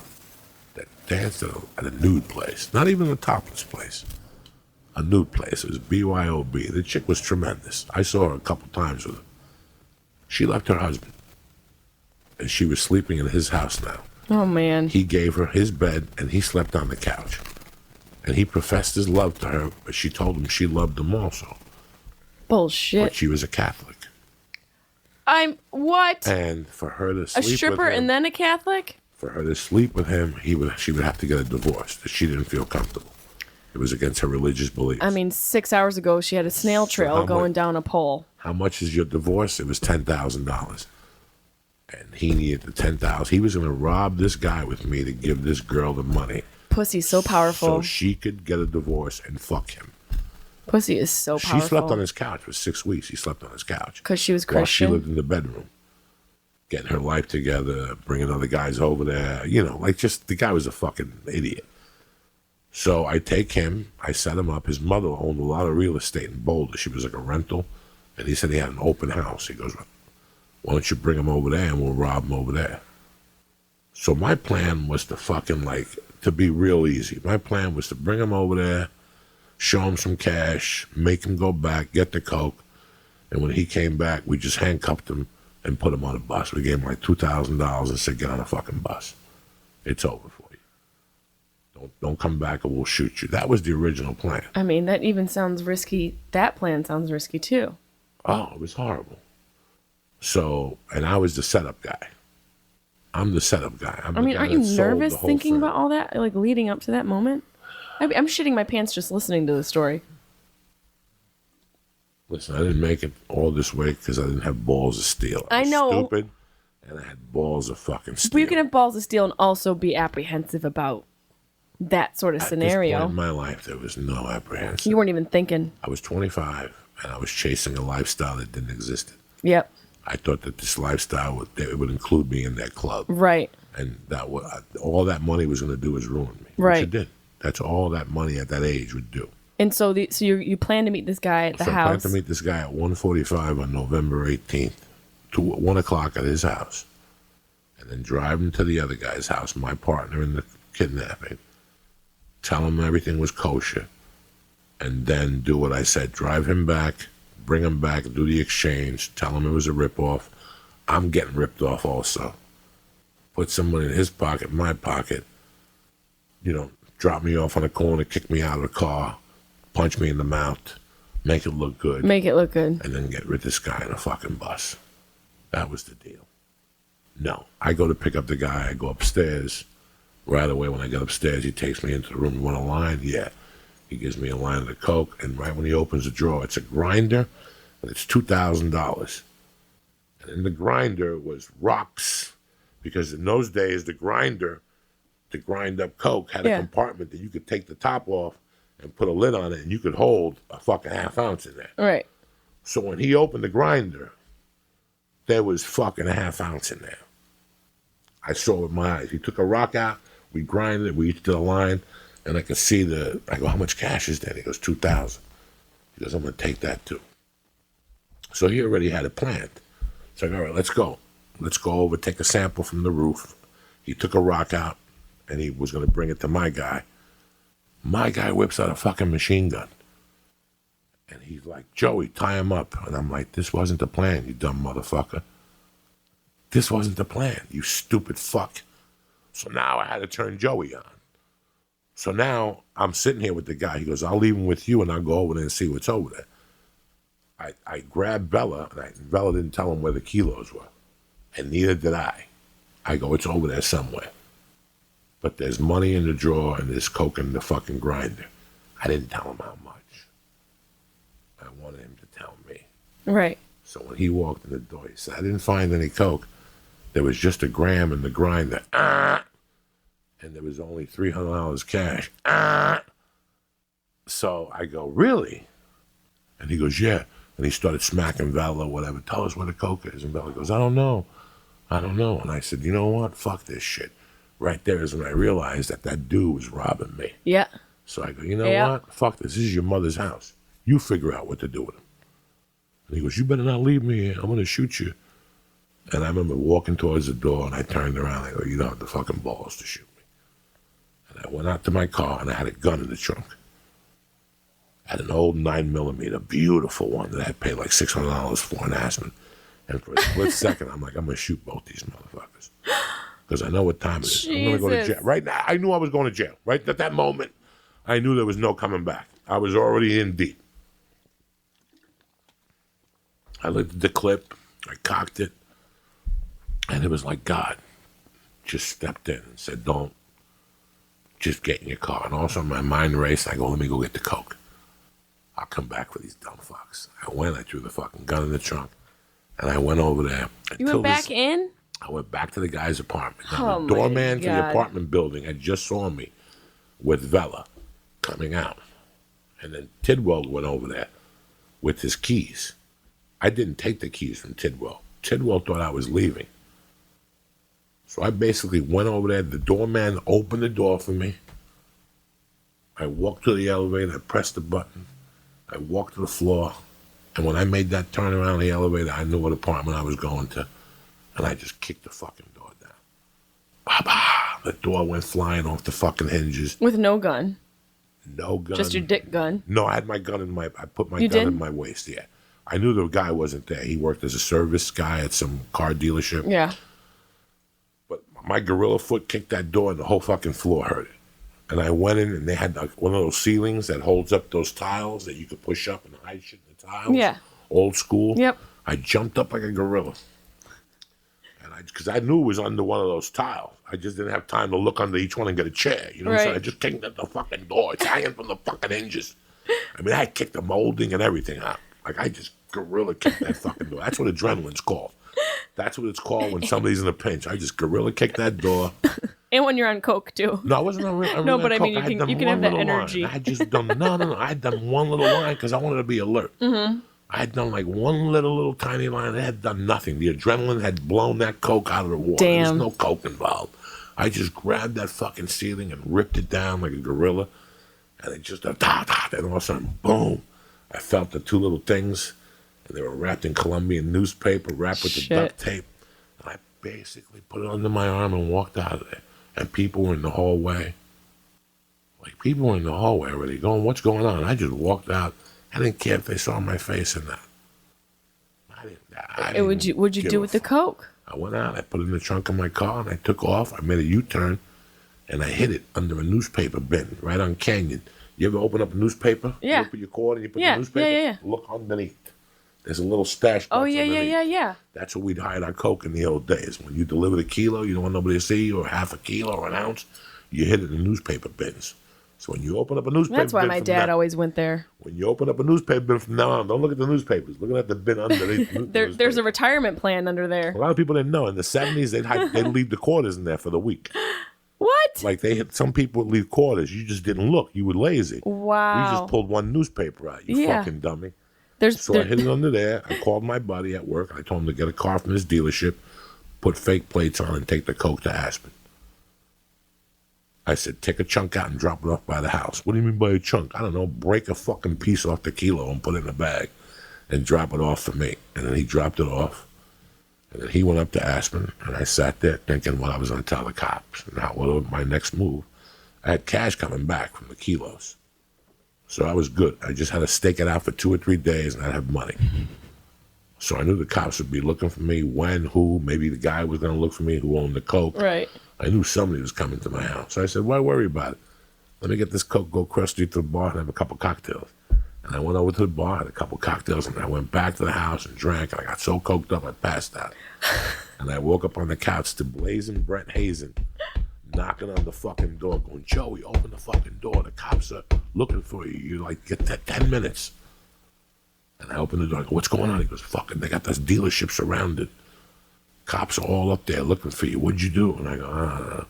that danced at a nude place. Not even a topless place. A nude place. It was BYOB. The chick was tremendous. I saw her a couple times with her. She left her husband. And she was sleeping in his house now. Oh, man. He gave her his bed, and he slept on the couch. And he professed his love to her, but she told him she loved him also. Bullshit. But she was a Catholic. What? And for her to sleep with him. A stripper and then a Catholic? For her to sleep with him, she would have to get a divorce. She didn't feel comfortable. It was against her religious beliefs. I mean, 6 hours ago, she had a snail trail going down a pole. How much is your divorce? It was $10,000. And he needed the $10,000. He was going to rob this guy with me to give this girl the money. Pussy's so powerful. So she could get a divorce and fuck him. Pussy is so powerful. She slept on his couch for 6 weeks. She slept on his couch. Because she was While Christian? she lived in the bedroom. Getting her life together, bringing other guys over there. You know, like just, the guy was a fucking idiot. So I take him, I set him up. His mother owned a lot of real estate in Boulder. She was like a rental. And he said he had an open house. He goes, why don't you bring him over there and we'll rob him over there. So my plan was to to be real easy. My plan was to bring him over there, show him some cash, make him go back, get the coke. And when he came back, we just handcuffed him and put him on a bus. We gave him like $2,000 and said, get on a fucking bus. It's over for you. Don't come back or we'll shoot you. That was the original plan. I mean, that even sounds risky. That plan sounds risky too. Oh, it was horrible. So, and I was the setup guy. I'm the setup guy. I mean, aren't you nervous thinking about all that, like leading up to that moment? I'm shitting my pants just listening to the story. Listen, I didn't make it all this way because I didn't have balls of steel. I was know. Stupid, and I had balls of fucking steel. But you can have balls of steel and also be apprehensive about that sort of At scenario. this point in my life, there was no apprehension. You weren't even thinking. I was 25, and I was chasing a lifestyle that didn't exist. Yep. I thought that this lifestyle would include me in that club. Right. And that all that money was going to do was ruin me. Right. Which it did. That's all that money at that age would do. And so you plan to meet this guy at the I house. planned to meet this guy at 1:45 on November 18th, to 1 o'clock at his house, and then drive him to the other guy's house, my partner in the kidnapping, tell him everything was kosher, and then do what I said. Drive him back, bring him back, do the exchange, tell him it was a ripoff. I'm getting ripped off also. Put some money in his pocket, my pocket, drop me off on a corner, kick me out of the car, punch me in the mouth, make it look good. Make it look good. And then get rid of this guy in a fucking bus. That was the deal. No. I go to pick up the guy. I go upstairs. Right away when I get upstairs, he takes me into the room. You want a line? Yeah. He gives me a line of the coke. And right when he opens the drawer, it's a grinder. And it's $2,000. And in the grinder was rocks. Because in those days, the grinder to grind up coke had a compartment that you could take the top off and put a lid on it, and you could hold a fucking half ounce in there. Right. So when he opened the grinder, there was fucking a half ounce in there. I saw it with my eyes. He took a rock out, we grinded it, we each did a line, and I could see I go, how much cash is there? He goes, 2,000. He goes, I'm going to take that too. So he already had it planned. So I go, all right, let's go. Let's go over, take a sample from the roof. He took a rock out, and he was going to bring it to my guy. My guy whips out a fucking machine gun. And he's like, Joey, tie him up. And I'm like, this wasn't the plan, you dumb motherfucker. This wasn't the plan, you stupid fuck. So now I had to turn Joey on. So now I'm sitting here with the guy. He goes, I'll leave him with you, and I'll go over there and see what's over there. I grabbed Bella, and Bella didn't tell him where the kilos were. And neither did I. I go, it's over there somewhere. But there's money in the drawer and there's coke in the fucking grinder. I didn't tell him how much. I wanted him to tell me. Right. So when he walked in the door, he said, I didn't find any coke. There was just a gram in the grinder. And there was only $300 cash. So I go, really? And he goes, yeah. And he started smacking Bella, whatever. Tell us where the coke is. And Bella goes, I don't know. And I said, you know what? Fuck this shit. Right there is when I realized that dude was robbing me. Yeah. So I go, you know what? Fuck this. This is your mother's house. You figure out what to do with him. And he goes, you better not leave me here. I'm going to shoot you. And I remember walking towards the door, and I turned around. I go, you don't have the fucking balls to shoot me. And I went out to my car, and I had a gun in the trunk. I had an old 9mm, beautiful one that I paid like $600 for in Aspen. And for a split second, I'm like, I'm going to shoot both these motherfuckers. Because I know what time it is. Jesus. I'm going to go to jail. Right now, I knew I was going to jail. Right at that moment, I knew there was no coming back. I was already in deep. I looked at the clip. I cocked it. And it was like God just stepped in and said, don't. Just get in your car. And also my mind raced. I go, let me go get the coke. I'll come back for these dumb fucks. I went. I threw the fucking gun in the trunk. And I went over there. You went back in? I went back to the guy's apartment. Oh, And the doorman to the God. apartment building had just saw me with Vela coming out. And then Tidwell went over there with his keys. I didn't take the keys from Tidwell. Tidwell thought I was leaving. So I basically went over there. The doorman opened the door for me. I walked to the elevator. I pressed the button. I walked to the floor. And when I made that turn around the elevator, I knew what apartment I was going to. And I just kicked the fucking door down. Bah-bah! The door went flying off the fucking hinges. With no gun. No gun. Just your dick gun. No, I had my gun in I put my You gun did? in my waist, yeah. I knew the guy wasn't there. He worked as a service guy at some car dealership. Yeah. But my gorilla foot kicked that door and the whole fucking floor hurt it. And I went in and they had like one of those ceilings that holds up those tiles that you could push up and hide shit in the tiles. Yeah. Old school. Yep. I jumped up like a gorilla. And because I knew it was under one of those tiles. I just didn't have time to look under each one and get a chair. You know what I'm saying? I just kicked at the fucking door. It's hanging from the fucking hinges. I mean, I kicked the molding and everything out. Like, I just gorilla kicked that fucking door. That's what adrenaline's called. That's what it's called when somebody's in a pinch. I just gorilla kicked that door. And when you're on coke too. No, I wasn't on No, but I coke. mean, you had done can have one that little energy. line. I had just done no. I had done one little line because I wanted to be alert. Mm-hmm. I had done like one little tiny line. I had done nothing. The adrenaline had blown that coke out of the water. Damn. There's no coke involved. I just grabbed that fucking ceiling and ripped it down like a gorilla. And it just, and all of a sudden, boom. I felt the two little things. And they were wrapped in Colombian newspaper, wrapped with the duct tape. And I basically put it under my arm and walked out of there. And people were in the hallway. Like, people were in the hallway already going, what's going on? I just walked out. I didn't care if they saw my face or not. I didn't What'd you do with the coke? I went out, I put it in the trunk of my car, and I took off. I made a U-turn, and I hid it under a newspaper bin right on Canyon. You ever open up a newspaper? Yeah. You put your cord and you put Yeah, the newspaper? yeah. Look underneath. There's a little stash box underneath. Yeah. That's where we'd hide our coke in the old days. When you delivered a kilo, you don't want nobody to see you, or half a kilo or an ounce, you hid it in newspaper bins. So when you open up a newspaper That's why bin my from dad now, always went there. when you open up a newspaper bin from now on, don't look at the newspapers. Look at the bin underneath. There's a retirement plan under there. A lot of people didn't know. In the 70s, they'd leave the quarters in there for the week. What? Like some people would leave quarters. You just didn't look. You were lazy. Wow. You just pulled one newspaper out. You fucking dummy. So I hid it under there. I called my buddy at work. I told him to get a car from his dealership, put fake plates on, and take the coke to Aspen. I said, take a chunk out and drop it off by the house. What do you mean by a chunk? I don't know. Break a fucking piece off the kilo and put it in a bag and drop it off for me. And then he dropped it off. And then he went up to Aspen, and I sat there thinking what I was going to tell the cops. Now, what was my next move? I had cash coming back from the kilos. So I was good. I just had to stake it out for 2 or 3 days, and I'd have money. So I knew the cops would be looking for me, when, who, maybe the guy was going to look for me who owned the coke. Right. I knew somebody was coming to my house. So I said, why worry about it? Let me get this coke, go across the street to the bar and have a couple cocktails. And I went over to the bar, had a couple cocktails, and I went back to the house and drank, and I got so coked up I passed out. And I woke up on the couch to blazing Brent Hazen knocking on the fucking door, going, Joey, open the fucking door. The cops are looking for you. You like, get that 10 minutes. And I opened the door. I go, what's going on? He goes, fucking, they got this dealership surrounded. Cops are all up there looking for you. What'd you do? And I go,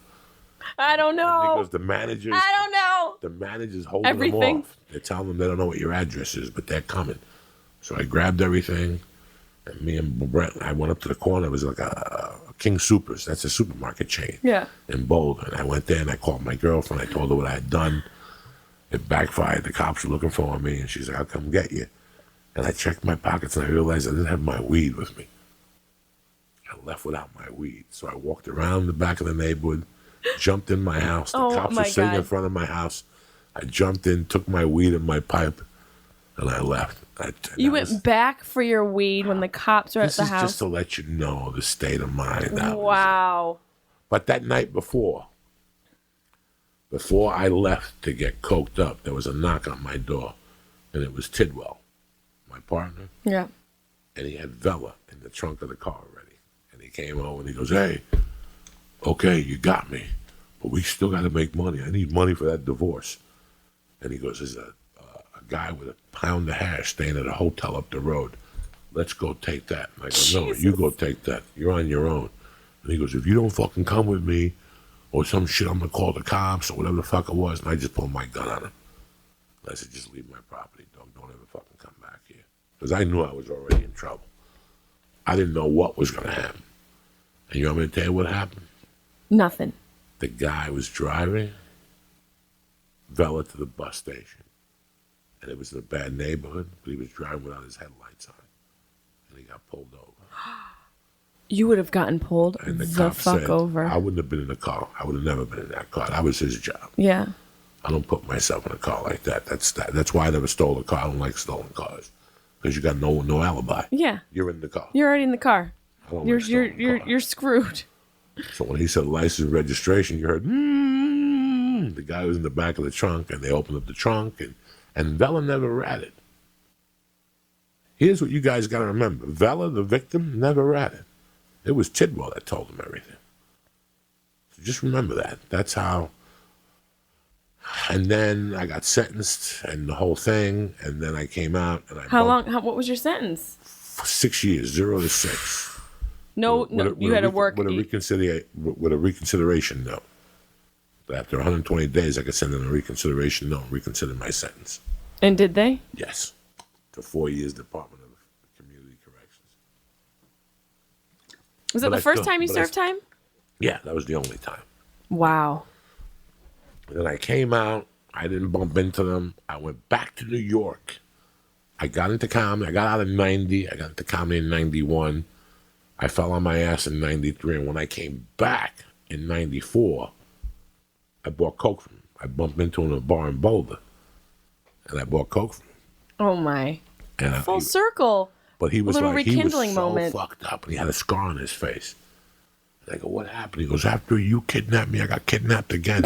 I don't know. And he goes, the managers. I don't know. The managers holding Everything. them off. They're telling them they don't know what your address is, but they're coming. So I grabbed everything, and me and Brett, I went up to the corner. It was like a King Supers. That's a supermarket chain. Yeah. In Boulder. And I went there, and I called my girlfriend. I told her what I had done. It backfired. The cops were looking for me, and she's like, I'll come get you. And I checked my pockets, and I realized I didn't have my weed with me. I left without my weed. So I walked around the back of the neighborhood, jumped in my house. The cops were sitting in front of my house. I jumped in, took my weed and my pipe, and I left. You went back for your weed when the cops were at the house? This is just to let you know the state of mind. Wow. But that night before I left to get coked up, there was a knock on my door, and it was Tidwell, my partner. Yeah. And he had Vela in the trunk of the car already. And he came over and he goes, hey, okay, you got me, but we still got to make money. I need money for that divorce. And he goes, there's a guy with a pound of hash staying at a hotel up the road. Let's go take that. And I go, no, you go take that. You're on your own. And he goes, if you don't fucking come with me or some shit, I'm going to call the cops or whatever the fuck it was. And I just pulled my gun on him. I said, just leave my property, dog. Don't ever fucking come back here. Because I knew I was already in trouble. I didn't know what was going to happen. And you want me to tell you what happened? Nothing. The guy was driving Vela to the bus station. And it was in a bad neighborhood, but he was driving without his headlights on. And he got pulled over. You would have gotten pulled And the the cop fuck said, over. I wouldn't have been in the car. I would have never been in that car. That was his job. Yeah. I don't put myself in a car like that. That's why I never stole a car. I don't like stolen cars. Because you got no alibi. Yeah. You're in the car. You're already in the car. I don't like stolen cars. You're screwed. So when he said license and registration, you heard, the guy was in the back of the trunk, and they opened up the trunk, and Vela never ratted. Here's what you guys got to remember. Vela, the victim, never ratted. It was Tidwell that told him everything. So just remember that. That's how. And then I got sentenced and the whole thing, and then I came out and I. How long? What was your sentence? 6 years, 0 to 6. No, you had to work. With a reconsideration note. After 120 days, I could send in a reconsideration note and reconsider my sentence. And did they? Yes, to 4 years Department of Community Corrections. Was that the first time you served time? Yeah, that was the only time. Wow. And then I came out. I didn't bump into them. I went back to New York. I got into comedy. I got out in 90. I got into comedy in 91. I fell on my ass in 93. And when I came back in 94, I bought coke from him. I bumped into him in a bar in Boulder. And I bought coke from him. Oh, my. And Full circle. But he was a little like, he was rekindling so moment. fucked up. And he had a scar on his face. And I go, what happened? He goes, after you kidnapped me, I got kidnapped again.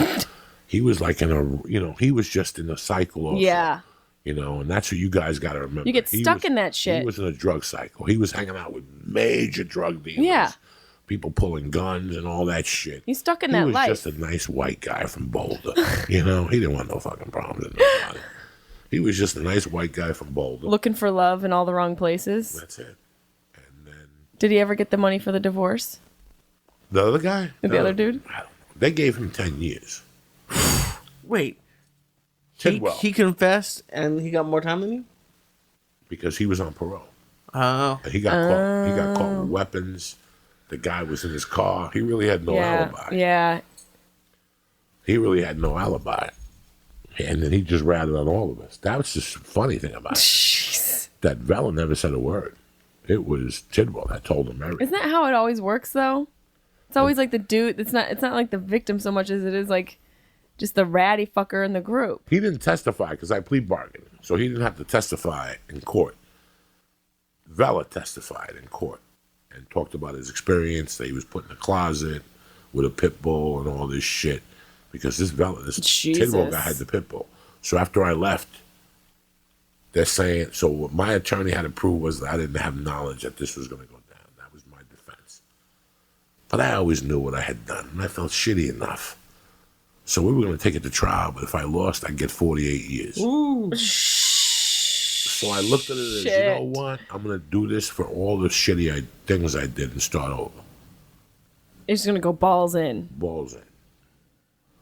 He was like in a, he was just in a cycle also. Yeah. And that's what you guys got to remember. You get stuck in that shit. He was in a drug cycle. He was hanging out with major drug dealers. Yeah. People pulling guns and all that shit. He's stuck in that life. He was just a nice white guy from Boulder. He didn't want no fucking problems with nobody. He was just a nice white guy from Boulder. Looking for love in all the wrong places. That's it. And then... Did he ever get the money for the divorce? The other guy? The other dude? I don't know. They gave him 10 years. Wait. Tidwell. He confessed and he got more time than you? Because he was on parole. Oh. And he got caught. He got caught with weapons. The guy was in his car. He really had no alibi. Yeah. He really had no alibi. And then he just ratted on all of us. That was just the funny thing about it. Jeez. That Vela never said a word. It was Tidwell that told him everything. Isn't that how it always works, though? It's always like the dude. It's not like the victim so much as it is like just the ratty fucker in the group. He didn't testify because I plea bargained. So he didn't have to testify in court. Vela testified in court and talked about his experience that he was put in a closet with a pit bull and all this shit. Because this Tidwell guy had the pit bull. So after I left, they're saying, so what my attorney had to prove was that I didn't have knowledge that this was going to go down. That was my defense. But I always knew what I had done, and I felt shitty enough. So we were going to take it to trial, but if I lost, I'd get 48 years. Ooh. So I looked at it as, you know what? I'm going to do this for all the shitty things I did and start over. It's going to go balls in. Balls in.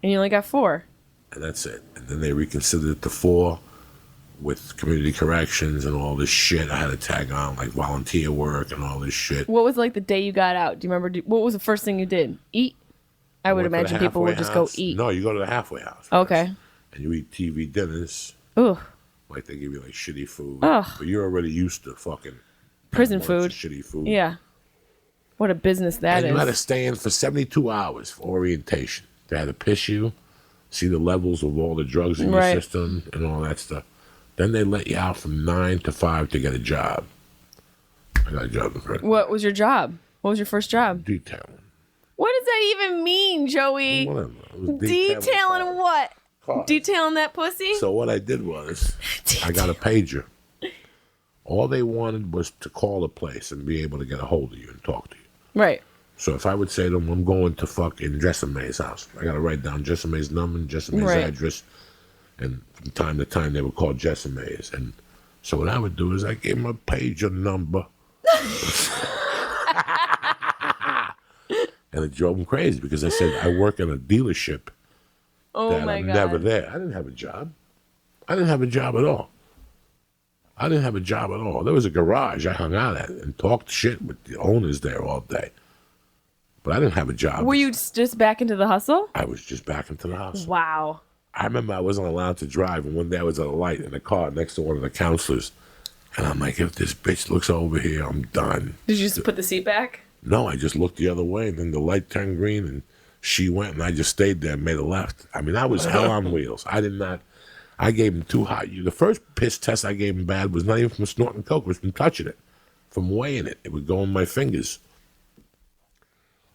And you only got 4. And that's it. And then they reconsidered it to 4 with community corrections and all this shit. I had to tag on like volunteer work and all this shit. What was like the day you got out? Do you remember? What was the first thing you did? Eat? I would imagine people would just go eat. No, you go to the halfway house. Okay. And you eat TV dinners. Ugh. Like they give you like shitty food. Ugh. But you're already used to fucking prison food. Shitty food. Yeah. What a business that is. And you had to stay in for 72 hours for orientation. They had to piss you, see the levels of all the drugs in your system and all that stuff. Then they let you out from 9 to 5 to get a job. I got a job in prison. What was your job? What was your first job? Detailing. What does that even mean, Joey? Whatever. It was Detailing what? Cars. Detailing that pussy? So what I did was, I got a pager. All they wanted was to call a place and be able to get a hold of you and talk to you. Right. So if I would say to them, I'm going to fucking Jessimae's house, I got to write down Jessimae's number, Jessimae's address, and from time to time they would call Jessimae's. And so what I would do is I gave them a pager number. And it drove them crazy because I said, I work in a dealership that I'm never there. I didn't have a job. I didn't have a job at all. I didn't have a job at all. There was a garage I hung out at and talked shit with the owners there all day. But I didn't have a job. Were you just back into the hustle? I was just back into the house. Wow. I remember I wasn't allowed to drive, and one day I was at a light in a car next to one of the counselors. And I'm like, if this bitch looks over here, I'm done. Did you just put the seat back? No, I just looked the other way, and then the light turned green, and she went, and I just stayed there and made a left. I mean, I was hell on wheels. I gave him too hot. The first piss test I gave him bad was not even from snorting coke. It was from touching it, from weighing it. It would go in my fingers.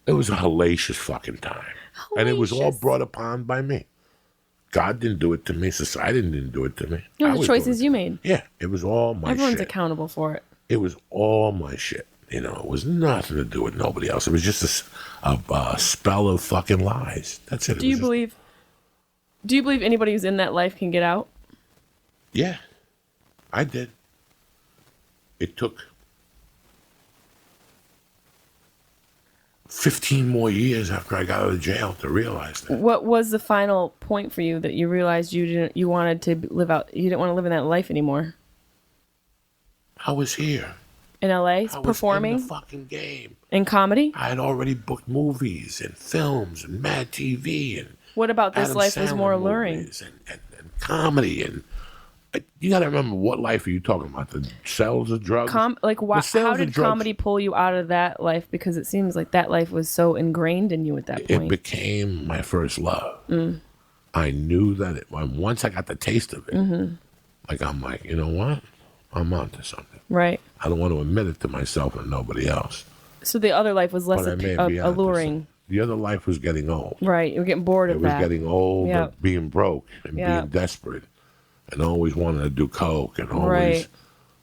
It was a hellacious fucking time. And it was all brought upon by me. God didn't do it to me. Society didn't do it to me. No, the choices you made. Yeah, it was all my shit. Everyone's accountable for it. It was all my shit. it was nothing to do with nobody else. It was just a spell of fucking lies. That's it. Do you believe anybody who's in that life can get out? Yeah, I did. It took 15 more years after I got out of jail to realize that. What was the final point for you that you realized you didn't want to live in that life anymore? I was here. In LA, I was performing in the fucking game. in comedy. I had already booked movies and films and Mad TV and What about this Adam life was Sandler more alluring? movies and comedy and you got to remember, what life are you talking about? The sales of drugs? How sales did of drugs- comedy pull you out of that life? Because it seems like that life was so ingrained in you at that It point. became my first love. I knew that once I got the taste of it, I'm like, you know what? I'm onto something. Right. I don't want to admit it to myself and nobody else. So the other life was less But I may be onto alluring. something. The other life was getting old. Right. You're getting bored It of was that. getting old Yep. and being broke and Yep. being desperate and always wanting to do coke and always Right.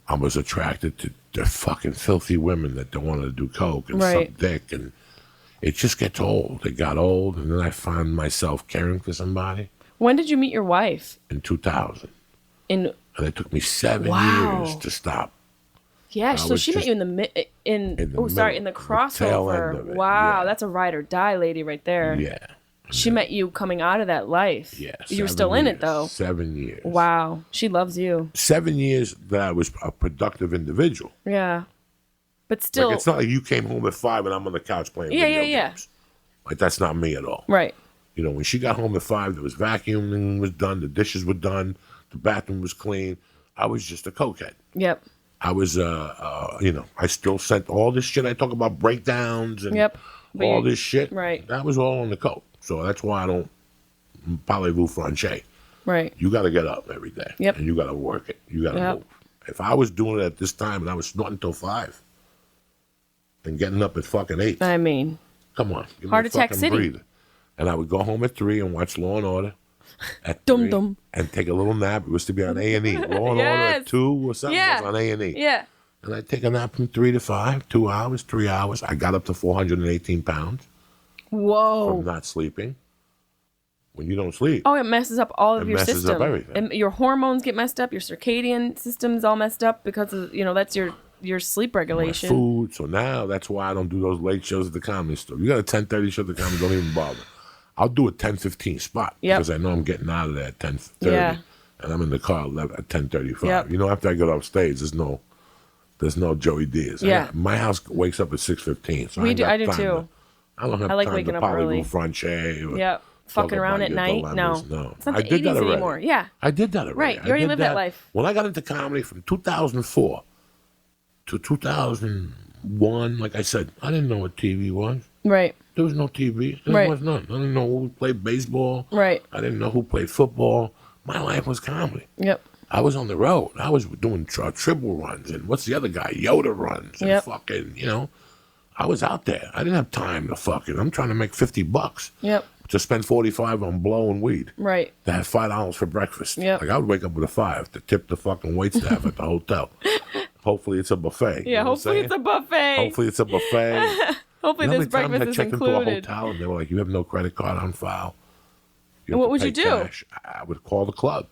I was attracted to the fucking filthy women that don't want to do coke and Right. suck dick, and it just gets old. It got old, and then I found myself caring for somebody When did you meet your wife? in 2000, In and it took me 7 Wow. years to stop. Yeah, so was she met just you in the in the oh sorry, middle, in the the tail end crossover. of it, Wow, yeah. that's a ride or die lady right there. Yeah, She met you coming out of that life. yeah. You were 7 still in it years, though. 7 years. Wow. She loves you. 7 years that I was a productive individual. Yeah. But still Like, it's not like you came home at 5 and I'm on the couch playing Yeah, video yeah. games. Like, that's not me at all. right. You know, when she got home at 5, there was vacuuming was done, the dishes were done, the bathroom was clean. I was just a cokehead. Yep. I was, I still sent all this shit. I talk about breakdowns and Yep. But all you- this shit. right. That was all on the coke. So that's why I don't parlez-vous français. Right. You got to get up every day. Yep. And you got to work it. You got to Yep. move. If I was doing it at this time and I was snorting until 5 and getting up at fucking 8, I mean, come on. Give Heart me a Attack fucking City. breather. And I would go home at 3 and watch Law and Order at Dum 3 dum. and take a little nap. It was to be on A&E. Law and Order Yes. at 2 or something Yeah. was on A&E. yeah. And I'd take a nap from 3 to 5, 2 hours, 3 hours. I got up to 418 pounds Whoa. from not sleeping. When you don't sleep, Oh, it messes up all of It your messes system. up everything. And your hormones get messed up. Your circadian system's all messed up because of that's your sleep my regulation. food. So now that's why I don't do those late shows at the Comedy Store. You got a 10:30 show at the Comedy, don't even bother. I'll do a 10:15 spot Yep. because I know I'm getting out of there at 10:30, Yeah. and I'm in the car at 10:35. Yep. You know, after I get off stage, there's no Joey Diaz. Yeah. My house wakes up at 6:15, so We ain't do- got I do time too. to- I don't have I like time waking to up early. Franche. Yep. Fucking around at night? No. No. It's not I the did that 80s already. anymore. Yeah. I did that already. Right. You I already did lived that life. When I got into comedy from 2004 to 2001, like I said, I didn't know what TV was. Right. There was no TV. There Right. was none. I didn't know who played baseball. Right. I didn't know who played football. My life was comedy. Yep. I was on the road. I was doing triple runs and what's the other guy? Yoda runs and Yep. fucking, I was out there. I didn't have time to fucking, I'm trying to make $50 Yep. to spend 45 on blowing weed. Right. To have $5 for breakfast. Yep. Like I would wake up with a 5 to tip the fucking waitstaff at the hotel. Hopefully it's a buffet. Yeah. Hopefully it's a buffet. Hopefully it's a buffet. Hopefully You know how this many times breakfast I is checked into a included. hotel and they were like, "You have no credit card on file." And have what to would pay you do? cash." I would call the club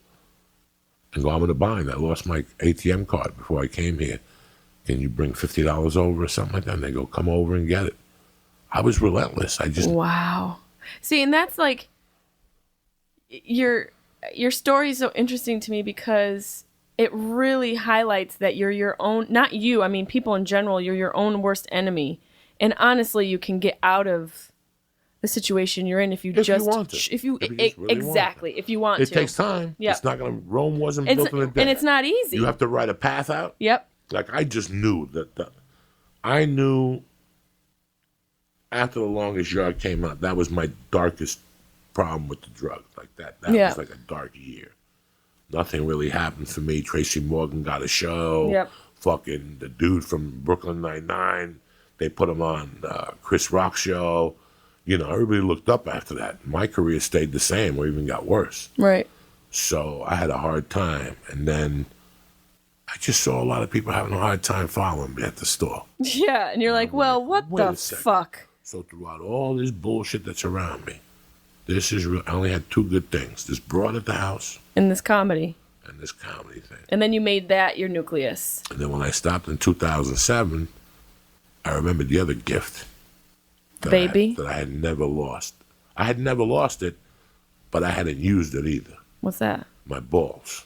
and go, "I'm in a bind. I lost my ATM card before I came here. Can you bring $50 over or something like that?" And they go, "Come over and get it." I was relentless. I just Wow. See, and that's like your story is so interesting to me because it really highlights that you're your own, not you, I mean people in general, you're your own worst enemy. And honestly, you can get out of the situation you're in if you If you just want to. if you If you just really want exactly, if you want it to. takes time. Yep. It's not gonna. Rome wasn't It's, built in a day. and it's not easy. You have to write a path out. Yep. Like I just knew that. I knew after the longest yard came out, that was my darkest problem with the drugs. Like that Yeah. was like a dark year. Nothing really happened for me. Tracy Morgan got a show. Yep. Fucking the dude from Brooklyn Nine-Nine, they put him on Chris Rock's show. Everybody looked up after that. My career stayed the same or even got worse. Right. So I had a hard time. And then I just saw a lot of people having a hard time following me at the store. Yeah, and you're like, well, what wait the a second. fuck? So throughout all this bullshit that's around me, this is real. I only had two good things: this broad at the house In this comedy. and this comedy thing. And then you made that your nucleus. And then when I stopped in 2007, I remembered the other gift. Baby? That I had never lost. I had never lost it, but I hadn't used it either. What's that? My balls.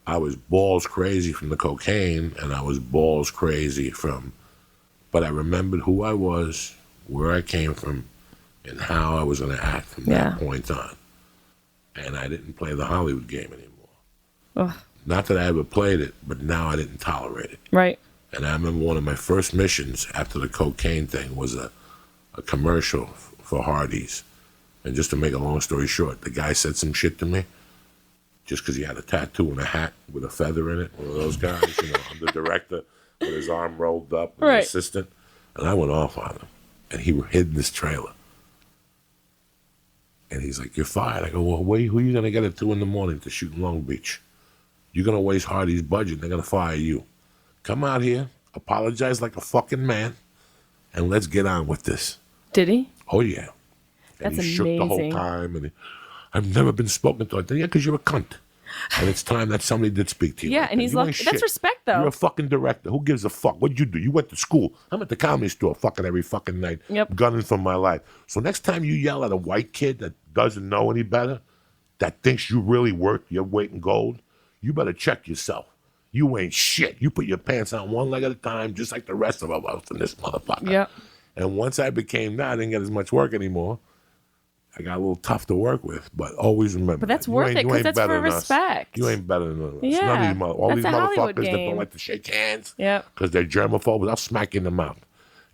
I was balls crazy from the cocaine, and I was balls crazy but I remembered who I was, where I came from, and how I was going to act from that point on. And I didn't play the Hollywood game anymore. Ugh. Not that I ever played it, but now I didn't tolerate it. Right. And I remember one of my first missions after the cocaine thing was a commercial for Hardee's. And just to make a long story short, the guy said some shit to me just because he had a tattoo and a hat with a feather in it. One of those guys, I'm the director with his arm rolled up, with an assistant. And I went off on him. And he hid in this trailer. And he's like, "You're fired." I go, "Well, who are you going to get at 2 a.m. to shoot in Long Beach? You're going to waste Hardee's budget, and they're going to fire you. Come out here, apologize like a fucking man, and let's get on with this." Did he? Oh, yeah. And That's he shook the whole amazing. time. And I've never been spoken to. I said, "Yeah, because you're a cunt. And it's time that somebody did speak to you." Yeah, like and that. he's You like, ain't that's shit. respect, though. You're a fucking director. Who gives a fuck? What'd you do? You went to school. I'm at the Comedy Store fucking every fucking night, gunning for my life. So next time you yell at a white kid that doesn't know any better, that thinks you really worth your weight in gold, you better check yourself. You ain't shit. You put your pants on one leg at a time, just like the rest of us in this motherfucker. Yep. And once I became that, I didn't get as much work anymore. I got a little tough to work with, but always remember. But that's that. worth You it, ain't 'cause that's better for than us. respect. You ain't better than us. Yeah. None of these all That's these a Hollywood motherfuckers that game. don't like to shake hands Yep. because they're germaphobes, I'll smack you in the mouth.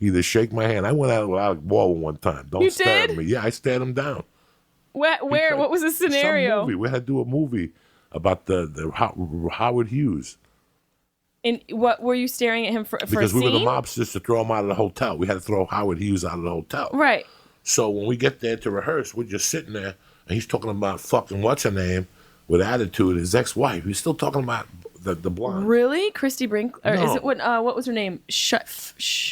Either shake my hand. I went out with Alec Baldwin one time. Don't You stare did? at me. Yeah, I stared him down. Where? What was the scenario? Some movie. We had to do a movie about the Howard Hughes. And what were you staring at him for? Because a we were the scene? mobsters to throw him out of the hotel. We had to throw Howard Hughes out of the hotel. Right. So when we get there to rehearse, we're just sitting there, and he's talking about fucking what's her name with attitude, his ex-wife. He's still talking about the blonde. Really, Christy Brink, or is No. it what was her name?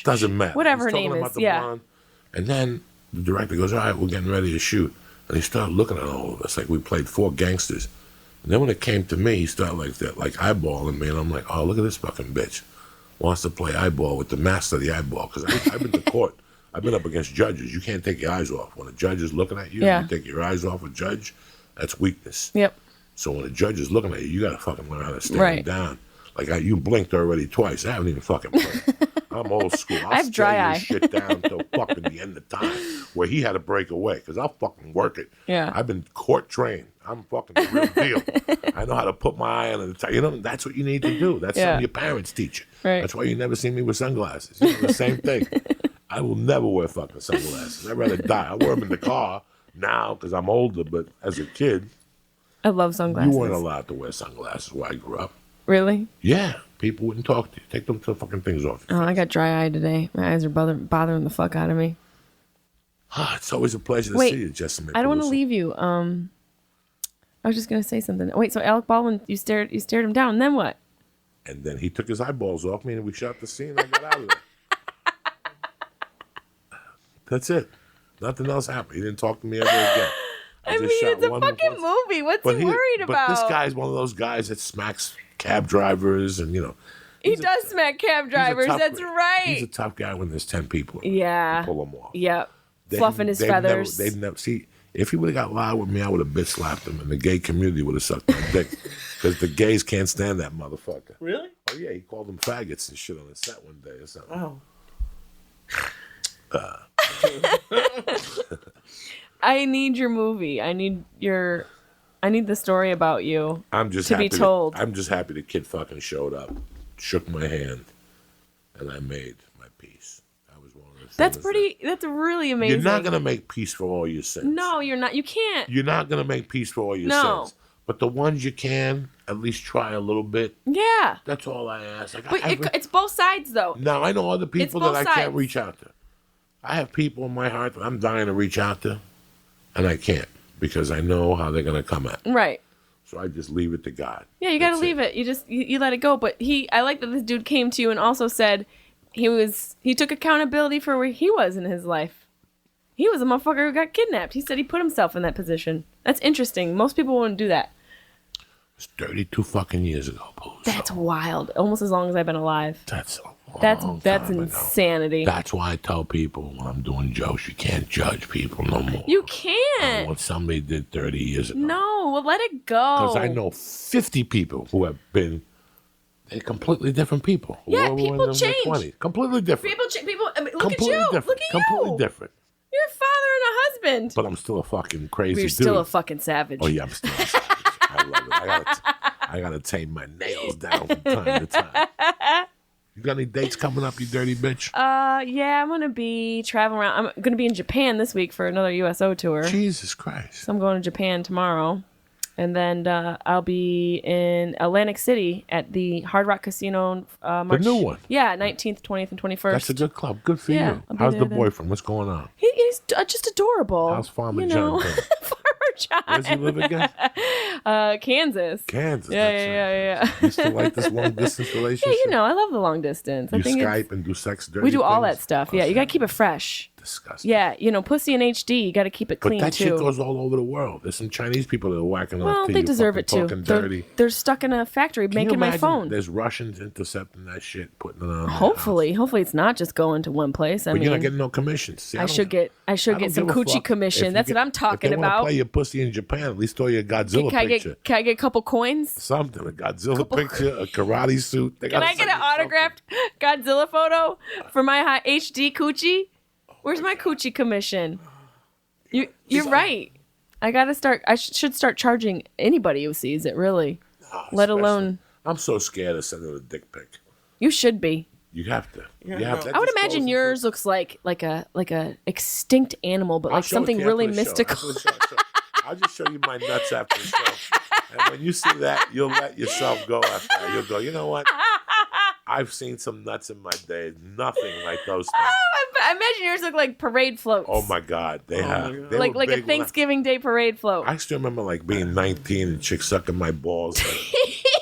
Doesn't matter. Whatever He's her name talking about is. the Yeah. blonde. And then the director goes, "All right, we're getting ready to shoot." And he started looking at all of us like we played 4 gangsters. And then when it came to me, he started like eyeballing me, and I'm like, "Oh, look at this fucking bitch. Wants to play eyeball with the master of the eyeball." Because I've been to court. I've been up against judges. You can't take your eyes off. When a judge is looking at you, Yeah. you take your eyes off a judge, that's weakness. Yep. So when a judge is looking at you, you got to fucking learn how to stand Right. down. Like you blinked already twice. I haven't even fucking blinked. I'm old school. I'll I have dry stare eye. this shit down till fucking the end of time where he had to break away because I'll fucking work it. Yeah. I've been court trained. I'm fucking the real deal. I know how to put my eye on it. That's what you need to do. That's something your parents teach you. Right. That's why you never see me with sunglasses. The same thing. I will never wear fucking sunglasses. I'd rather die. I wear them in the car now because I'm older, but as a kid, I love sunglasses. you weren't allowed to wear sunglasses where I grew up. Really? Yeah. People wouldn't talk to you. Take them fucking things off. Oh, I got dry eye today. My eyes are bothering the fuck out of me. It's always a pleasure to Wait, see you, Jessimae I don't want to Peluso. leave you. I was just gonna say something. Wait, so Alec Baldwin, you stared him down, and then what? And then he took his eyeballs off me, and we shot the scene. And I got out of there. That's it. Nothing else happened. He didn't talk to me ever again. I mean, it's a fucking movie. What's he worried about? But this guy's one of those guys that smacks cab drivers, and he does smack cab drivers. That's right. He's a tough guy when there's 10 people. Yeah. To pull him off. Yep. Fluffing his feathers. They'd never see. If he would have got loud with me, I would have bitch slapped him, and the gay community would have sucked my dick because the gays can't stand that motherfucker. Really? Oh yeah, he called them faggots and shit on the set one day or something. Oh. I need your movie. I need the story about you. I'm just to happy be told. I'm just happy the kid fucking showed up, shook my hand, and I made my peace. That was one of the things. That's really amazing. You're not gonna make peace for all your sins. No, you're not. You can't. You're not gonna make peace for all your No. sins. But the ones you can, at least try a little bit. Yeah. That's all I ask. Like, But it's both sides, though. Now I know other people that both I sides. can't reach out to. I have people in my heart that I'm dying to reach out to, and I can't because I know how they're gonna come at me. Right. So I just leave it to God. Yeah, you got to That's leave it. You let it go. But I like that this dude came to you and also said he took accountability for where he was in his life. He was a motherfucker who got kidnapped. He said he put himself in that position. That's interesting. Most people wouldn't do that. It's 32 fucking years ago, Peluso. That's wild. Almost as long as I've been alive. That's a long That's time ago. insanity. That's why I tell people when I'm doing jokes, you can't judge people no more. You I can't. know what somebody did 30 years ago. No, well, let it go. Because I know 50 people who have been, they're completely different people. Yeah, Who were people in their change. 20s. Completely different. People. I mean, look Completely at you. different. Look at Completely you. different. You're a father and a husband. But I'm still a fucking crazy You're dude. still a fucking savage. Oh, yeah, I'm still a savage. I love it. I gotta tame my nails down from time to time. You got any dates coming up, you dirty bitch? Yeah, I'm gonna be traveling around. I'm gonna be in Japan this week for another USO tour. Jesus Christ. So I'm going to Japan tomorrow, and then I'll be in Atlantic City at the Hard Rock Casino. March, new one? Yeah, 19th, 20th, and 21st. That's a good club. Good for Yeah, you. I'll be How's there the then. boyfriend? What's going on? He's just adorable. How's Farmer you John know? doing? Farmer John. Where does he live again? Kansas. Kansas. Yeah. You still like this long distance relationship? Yeah, you know, I love the long distance. You I think Skype and do sex dirty we do all things? that stuff. Yeah, you gotta keep it fresh. Disgusting. Yeah, you know, pussy in HD. You gotta keep it But clean that too. shit goes all over the world. There's some Chinese people that are whacking off well, to they you, deserve fucking it too. talking dirty. They're stuck in a factory Can you making my imagine? phone. There's Russians intercepting that shit, putting it on. their Hopefully it's not just going to one place. I house. But mean, you're not getting no commissions. See, I should get I some don't give a coochie fuck. commission. If you That's get- what I'm talking if they wanna about. play your pussy in Japan, at least throw you a Godzilla picture. Can I get a couple coins? Something, a Godzilla picture, a karate suit. They Can gotta I get send an you something. autographed Godzilla photo for my high HD coochie? Where's my coochie commission? You're right. I gotta start. I should start charging anybody who sees it. Really, let Especially- alone I'm so scared of sending a dick pic. you should be. You have to. Yeah, you have to. I would imagine yours looks like a extinct animal, but I'll like show it to something you really after the show. mystical. After the show. I'll just show you my nuts after the show. And when you see that, you'll let yourself go after that. You'll go, you know what? I've seen some nuts in my day. Nothing like those things. I imagine yours look like parade floats. Oh my God. They have. God. They like were like a big when Thanksgiving Day parade float. I still remember like being 19 and chicks sucking my balls.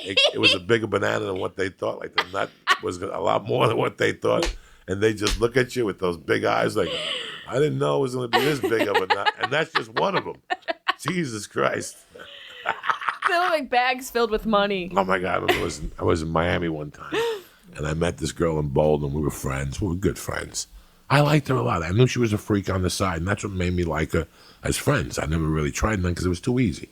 It was a bigger banana than what they thought. Like the nut was a lot more than what they thought. And they just look at you with those big eyes like, I didn't know it was going to be this big of a nut. And that's just one of them. Jesus Christ. They look like bags filled with money. Oh my God. I was in Miami one time. And I met this girl in Boulder. We were friends. We were good friends. I liked her a lot. I knew she was a freak on the side. And that's what made me like her as friends. I never really tried none because it was too easy.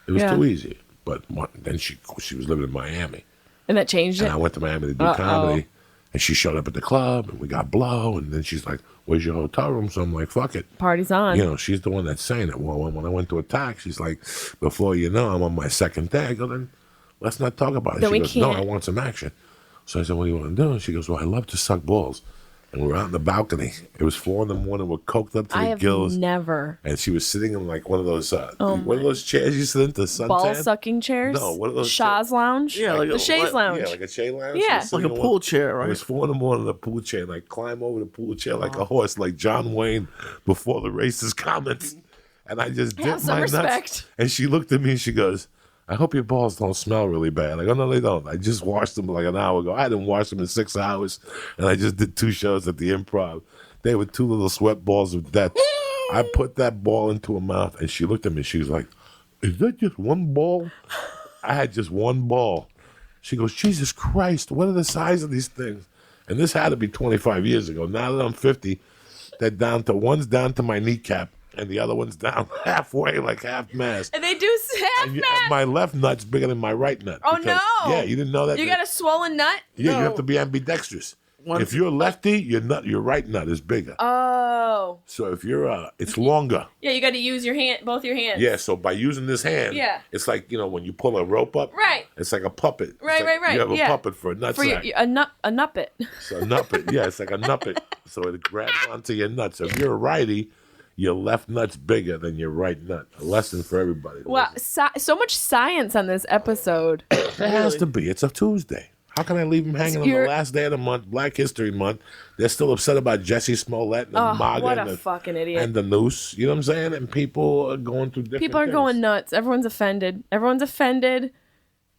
It was Yeah. too easy. But then she was living in Miami. And that changed it. And I went to Miami to do comedy. And she showed up at the club, and we got blow. And then she's like, where's your hotel room? So I'm like, fuck it. Party's on. You know, she's the one that's saying it. Well, when I went to attack, she's like, before you know, I'm on my second day. I go, then let's not talk about it. Then She we goes, no, can't. I want some action. So I said, what do you want to do? And she goes, well, I love to suck balls. And we were out in the balcony. It was 4 a.m. We're coked up to I the have gills. never And she was sitting in like one of those chairs you sit in to suntan. ball sucking chairs. No, what are those Shaw's Lounge. Yeah, like the Shays Lounge. Yeah, like a chair lounge. Yeah. She was Like sitting a in pool one- chair, It right? was 4 a.m. in the pool chair, and I climb over the pool chair like a horse, like John Wayne before the racist comments. And I just Have dipped some my nuts. respect. And she looked at me and she goes, I hope your balls don't smell really bad. I go, no, they don't. I just washed them like an hour ago. I hadn't washed them in 6 hours, and I just did 2 shows at the Improv. They were 2 little sweat balls of death. I put that ball into her mouth, and she looked at me. She was like, is that just one ball? I had just one ball. She goes, Jesus Christ, what are the size of these things? And this had to be 25 years ago. Now that I'm 50, one's down to my kneecap, and the other one's down halfway, like half mast. And they do half And that. my left nut's bigger than my right nut. Oh, because- no. Yeah, you didn't know that? You got a swollen nut? Yeah, you No. have to be ambidextrous. Once- If you're lefty, your right nut is bigger. Oh. So if you're it's longer. Yeah, you got to use your hand, both your hands. Yeah, so by using this hand, Yeah. it's like, when you pull a rope up, Right. it's like a puppet. It's Right, like right. You have a Yeah. puppet for a nutsack. For a nuppet. So a nuppet, yeah, it's like a nuppet. So it grabs onto your nuts. So if you're a righty, your left nut's bigger than your right nut. A lesson for everybody. Wow, so much science on this episode. It has to be. It's a Tuesday. How can I leave them hanging on the last day of the month, Black History Month? They're still upset about Jesse Smollett and MAGA what and a fucking idiot. And the noose. You know what I'm saying? And people are going through different People are things. going nuts. Everyone's offended.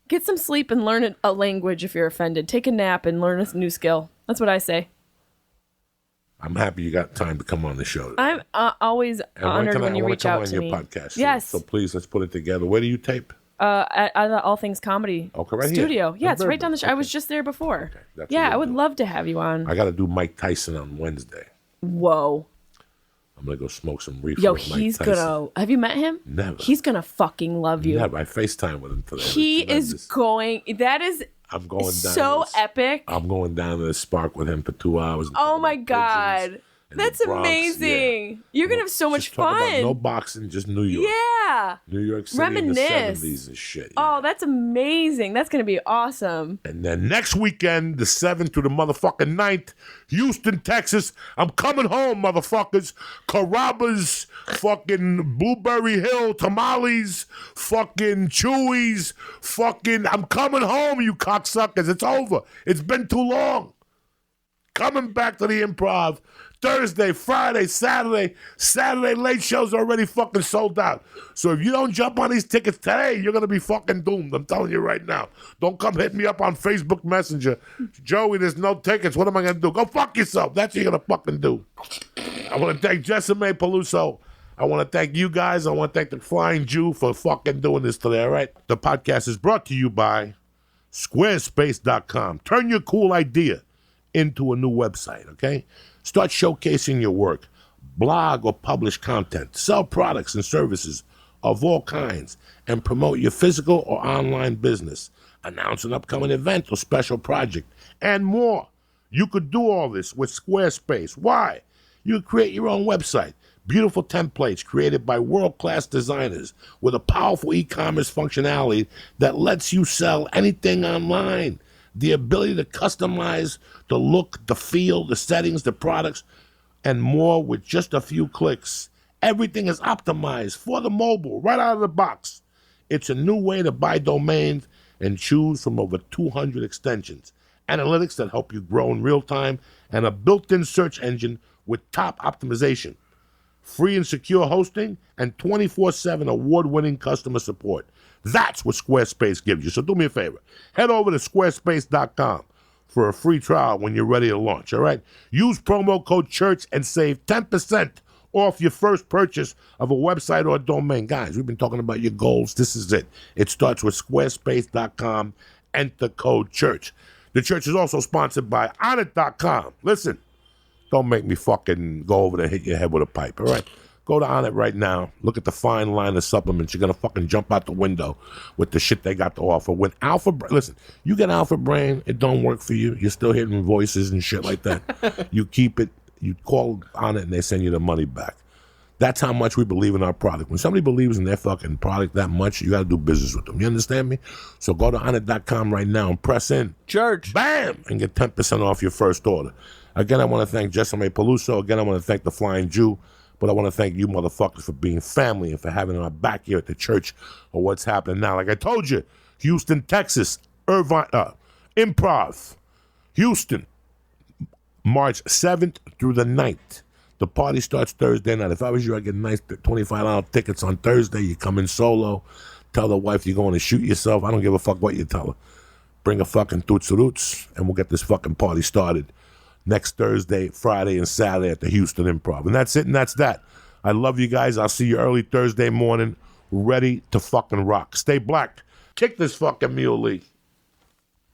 Get some sleep and learn a language if you're offended. Take a nap and learn a new skill. That's what I say. I'm happy you got time to come on the show today. I'm always honored when you reach out to me. I want to come on your podcast. Yes. So please, let's put it together. Where do you tape? At the All Things Comedy studio. Here. Yeah, it's right down the street. I was just there before. Okay. Yeah, I would love to have you on. I got to do Mike Tyson on Wednesday. Whoa. I'm going to go smoke some reefer Yo, with Mike he's Tyson. gonna... Have you met him? Never. He's gonna fucking love you. Never. I FaceTime with him today. He is going... That is I'm going down so epic. I'm going down to the Spark with him for 2 hours. Oh my God. That's amazing. Yeah. You're going to have so much fun. No boxing, just New York. Yeah. New York City Reminisce. in the 70s and shit. Yeah. Oh, that's amazing. That's going to be awesome. And then next weekend, the 7th through the motherfucking 9th, Houston, Texas. I'm coming home, motherfuckers. Carrabba's, fucking Blueberry Hill, tamales, fucking Chewies, fucking... I'm coming home, you cocksuckers. It's over. It's been too long. Coming back to the Improv. Thursday, Friday, Saturday. Saturday late shows already fucking sold out. So if you don't jump on these tickets today, you're going to be fucking doomed. I'm telling you right now. Don't come hit me up on Facebook Messenger. Joey, there's no tickets. What am I going to do? Go fuck yourself. That's what you're going to fucking do. I want to thank Jessimae Peluso. I want to thank you guys. I want to thank the Flying Jew for fucking doing this today, all right? The podcast is brought to you by Squarespace.com. Turn your cool idea into a new website, okay? Start showcasing your work, blog or publish content, sell products and services of all kinds, and promote your physical or online business, announce an upcoming event or special project, and more. You could do all this with Squarespace. Why? You could create your own website, beautiful templates created by world-class designers with a powerful e-commerce functionality that lets you sell anything online. The ability to customize the look, the feel, the settings, the products, and more with just a few clicks. Everything is optimized for the mobile, right out of the box. It's a new way to buy domains and choose from over 200 extensions, analytics that help you grow in real time, and a built-in search engine with top optimization, free and secure hosting, and 24/7 award-winning customer support. That's what Squarespace gives you. So do me a favor. Head over to squarespace.com for a free trial when you're ready to launch, all right? Use promo code CHURCH and save 10% off your first purchase of a website or a domain. Guys, we've been talking about your goals. This is it. It starts with squarespace.com. Enter code CHURCH. The church is also sponsored by Onnit.com. Listen, don't make me fucking go over there and hit your head with a pipe, all right? Go to Onnit right now. Look at the fine line of supplements. You're going to fucking jump out the window with the shit they got to offer. With Alpha Brain, listen, you get Alpha Brain, it don't work for you. You're still hearing voices and shit like that. You keep it. You call Onnit and they send you the money back. That's how much we believe in our product. When somebody believes in their fucking product that much, you got to do business with them. You understand me? So go to Onnit.com right now and press in. Church. Bam! And get 10% off your first order. Again, I want to thank Jessimae Peluso. Again, I want to thank the Flying Jew. But I want to thank you motherfuckers for being family and for having our back here at the church or what's happening now. Like I told you, Houston, Texas, Irvine, Improv, Houston, March 7th through the 9th. The party starts Thursday night. If I was you, I'd get nice $25 tickets on Thursday. You come in solo. Tell the wife you're going to shoot yourself. I don't give a fuck what you tell her. Bring a fucking Toots Roots, and we'll get this fucking party started next Thursday, Friday, and Saturday at the Houston Improv. And that's it, and that's that. I love you guys. I'll see you early Thursday morning, ready to fucking rock. Stay black. Kick this fucking muley.